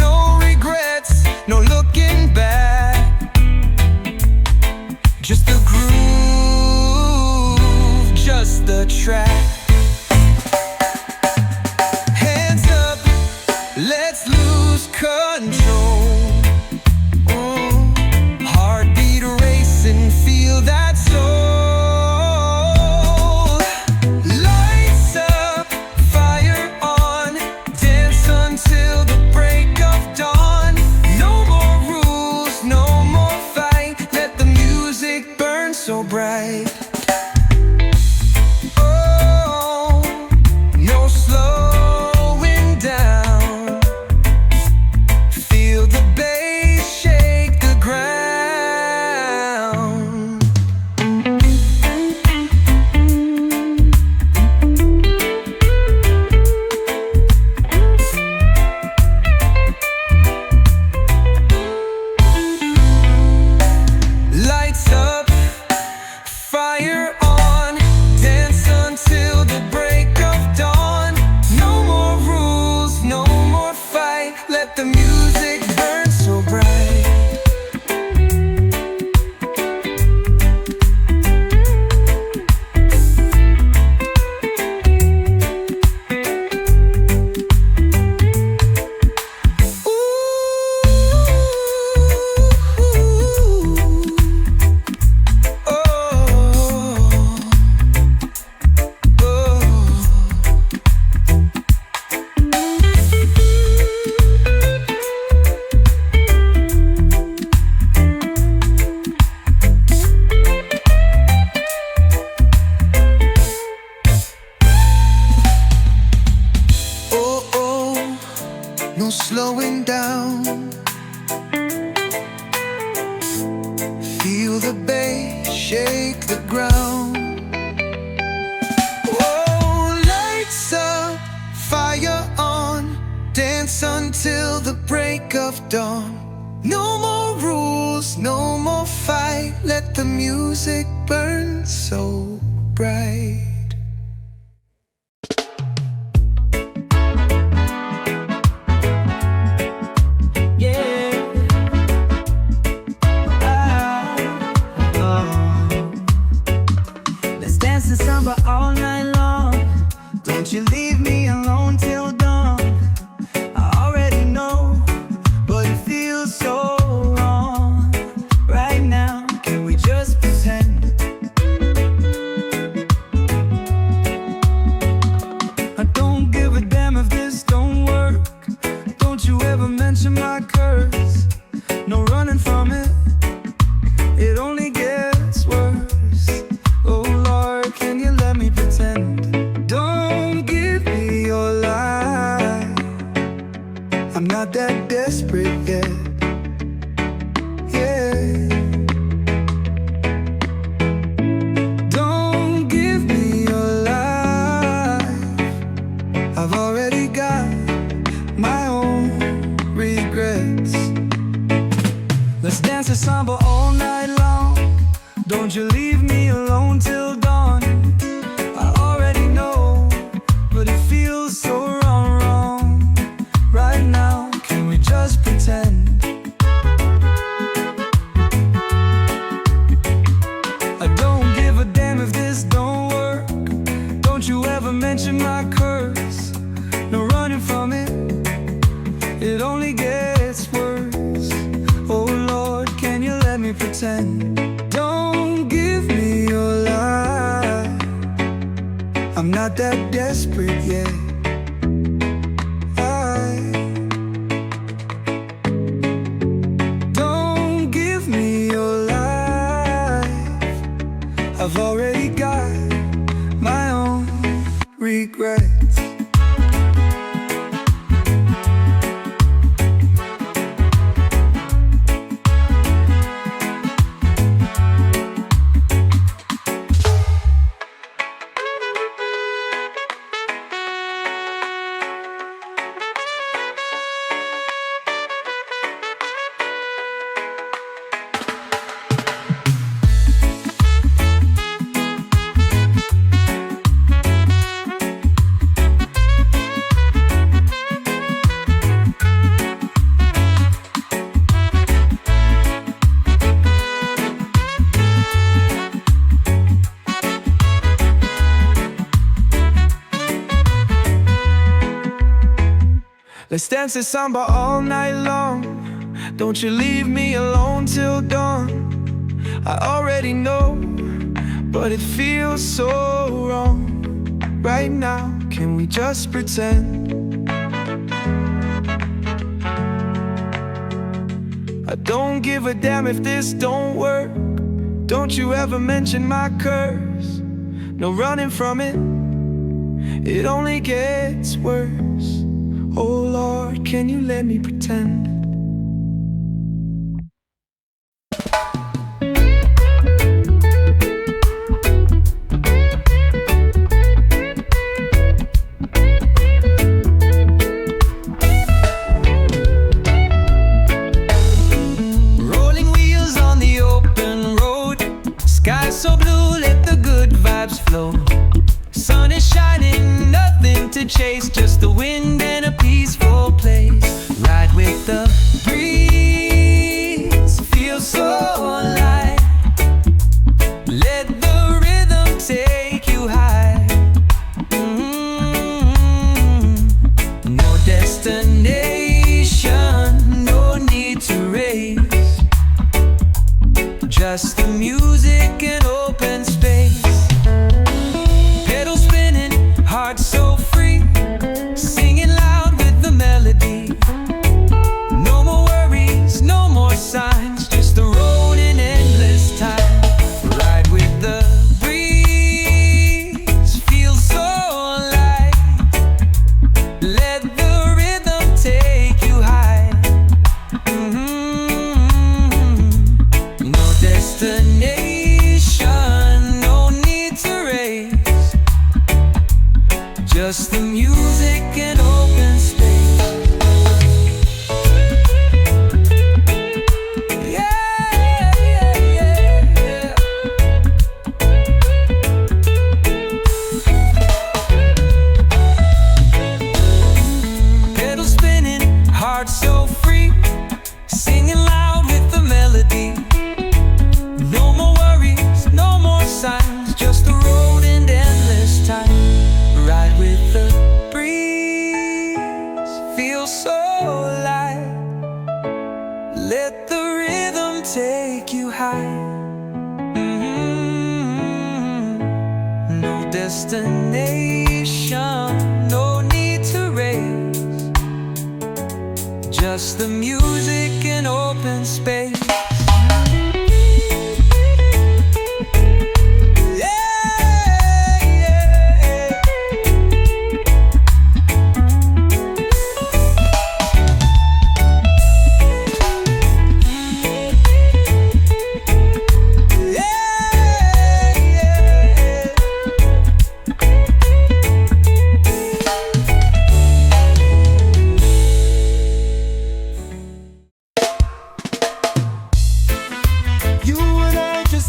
No regrets, no looking back, just the groove, just the track. Hands up, let's lose control. Heartbeat racing, feel that soul. Lights up, fire on, dance until the break of dawn. No more rules, no more fight, let the music burn so bright. Oh, no slowing down, feel the bass shake the ground. Lights up, fire on, dance until the break of dawn. No more rules, no more fight, let the music burn so bright. No slowing down, feel the bass shake the ground. Oh, lights up, fire on, dance until the break of dawn. No more rules, no more fight, let the music burn so bright. samba all night long. Don't you leave me alone till dawn. I already know, but it feels so wrong. Right now, can we just pretend? I don't give a damn if this don't work. Don't you ever mention my curse. No running from it, it only gets worse. Oh Lord, can you let me pretend? Don't give me your lie. I'm not that desperate yet. Yeah. Don't give me your life. I've already got my own regrets. Let's dance a samba all night long. Don't you leave me alone till dawn. I already know, but it feels so wrong, wrong. Right now, can we just pretend? I don't give a damn if this don't work. Don't you ever mention my curse. No running from it, it only gets worse. Oh Lord, can you let me pretend? Don't give me your lie. I'm not that desperate yet. Don't give me your life. I've already got my own regrets. Let's dance this samba all night long. Don't you leave me alone till dawn. I already know, but it feels so wrong. Right now, can we just pretend? I don't give a damn if this don't work. Don't you ever mention my curse. No running from it, it only gets worse. Oh Lord, can you let me pretend? Rolling wheels on the open road. Sky so blue, let the good vibes flow. Sun is shining, nothing to chase, just the wind and a peaceful place. Ride with the breeze, feel so alive. Let the rhythm take you high. No destination, no need to race. Just the music and open space. Pedal spinning, heart so free, singing loud with the melody. No more worries, no more signs, just the road in endless time. Ride with the breeze, feel so alive. Let the rhythm take you high. No destination, no need to race. Just the music and open space. Yeah, yeah, yeah, yeah. Pedal spinning, heart so free, singing loud with the melody. No more worries, no more signs, just the road and endless. destination. No need to race, just the music and open space.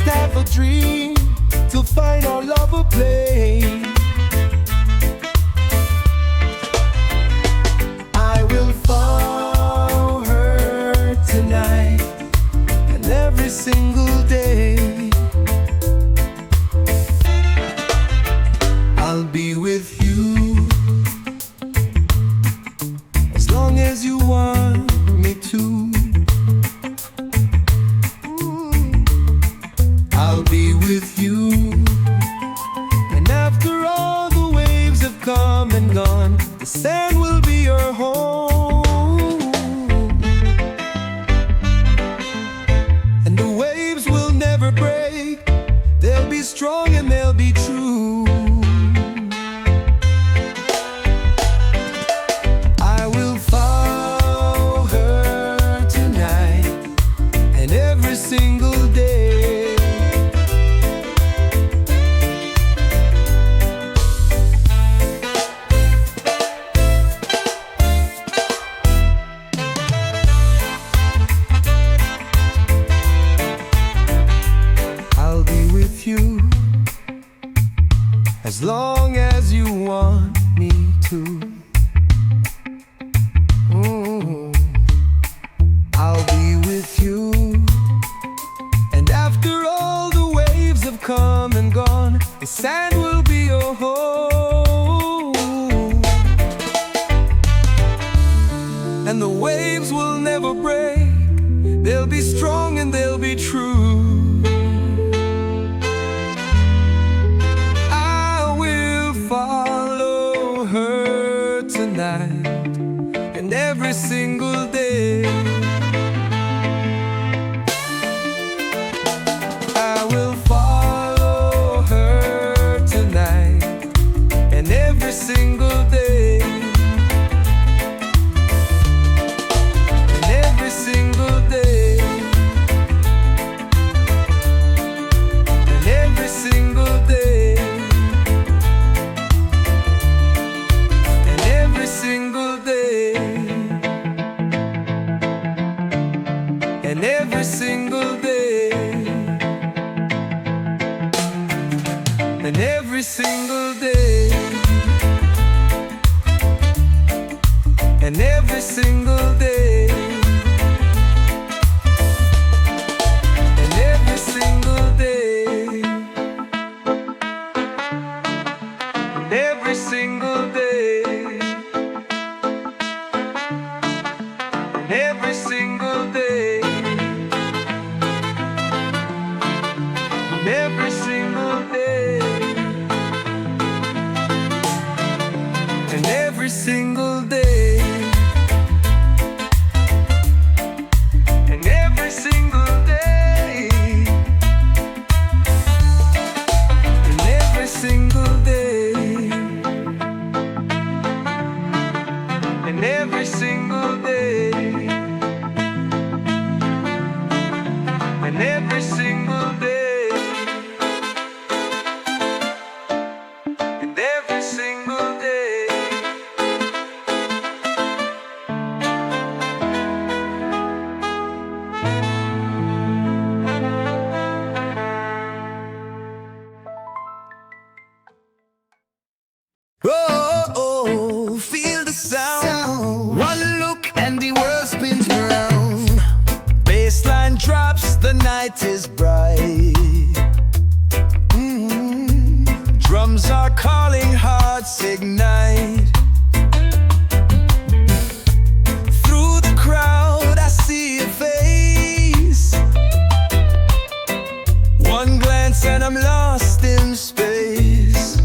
Have a dream to find our love a place. I will follow her tonight and every single day. I'll be with you as long as you want me to. I'll be with you, and after all the waves have come and gone, the sand will be your home, and the waves will never break. They'll be strong and they'll be true. I will follow her tonight and every single day. You as long as you want me to. I'll be with you, and after all the waves have come and gone, the sand will be your home, and the waves will never break. They'll be strong and they'll be true. Follow her tonight and every single day. I will follow her tonight and every single day. And every single day. And every single day. Single day, and every single day, and every single day, and every single day, and every single day, and every single day. Every single day, every single day, and every single day, and every single day, and every single day, and every single day. And every single day, and every single day. Oh, feel the sound. One look and the world spins around. Bassline drops, the night is bright. Drums are calling, hearts ignite. Through the crowd I see a face. One glance and I'm lost in space.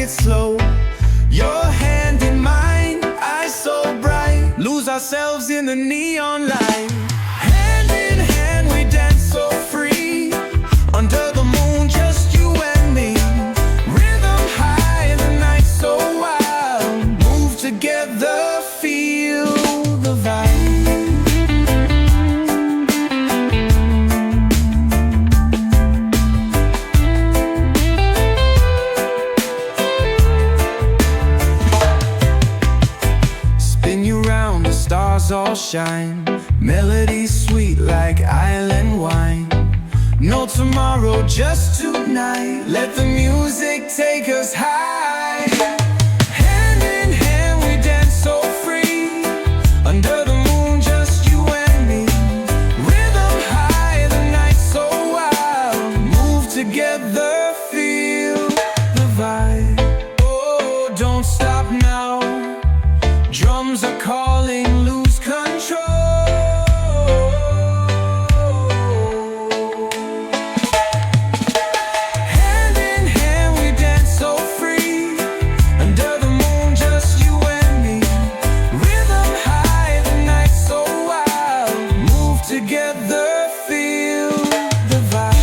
it slow. Your hand in mine, eyes so bright, lose ourselves in the neon light. Hand in hand we dance so free, under the moon just you and me. Rhythm high, the night so wild, move together, feel the vibe. Stars all shine, melodies sweet like island wine. No tomorrow, just tonight, let the music take us high. Hand in hand we dance so free, under the moon just you and me. Rhythm high, the night so wild, move together, feel the vibe. Oh, don't stop now, drums are calling, lose control. Hand in hand we dance so free, under the moon just you and me. Rhythm high, the night so wild, move together, feel the vibe.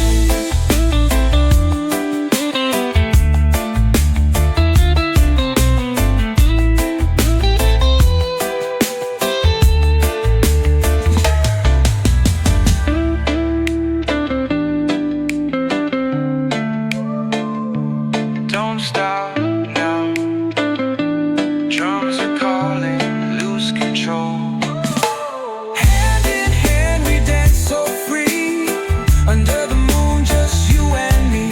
Don't stop now, drums are calling, lose control. Hand in hand we dance so free, under the moon just you and me.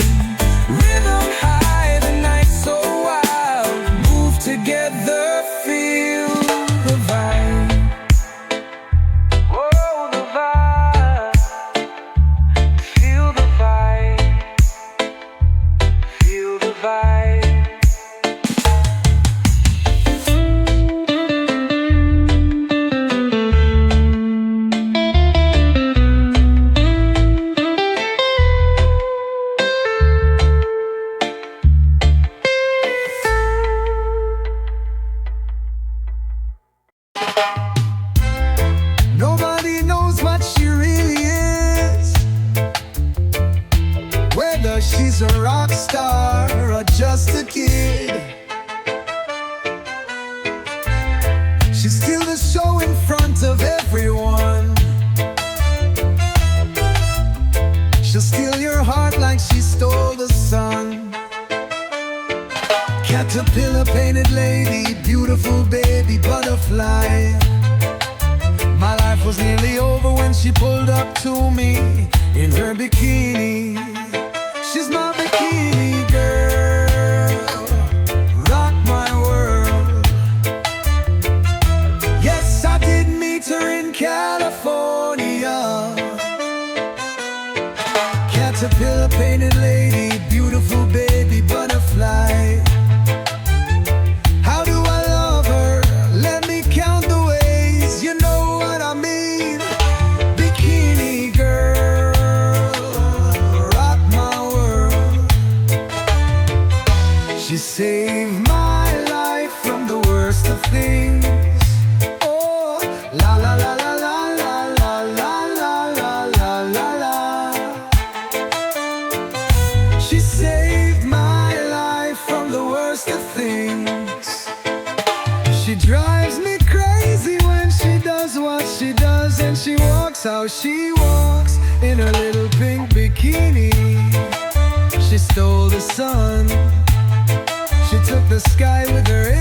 Rhythm high, the night so wild, move together, feel the vibe. Whoa, the vibe, feel the vibe, feel the vibe. Nobody knows what she really is, whether she's a rock star or just a kid. She's still the show in front of everyone. She'll steal your heart like she stole the sun. Caterpillar painted lady, beautiful baby butterfly. My life was nearly over when she pulled up to me in her bikini. She's my bikini girl, rock my world. Yes, I did meet her in California. Caterpillar painted lady, beautiful baby butterfly. How do I love her? Let me count the ways, you know what I mean. Bikini girl, rock my world. She saved my life from the worst of things. Oh, la la la la la la la la la la la la. She saved my life from the worst of things. She drives me crazy when she does what she does, and she walks how she walks in her little pink bikini. She stole the sun, she took the sky with her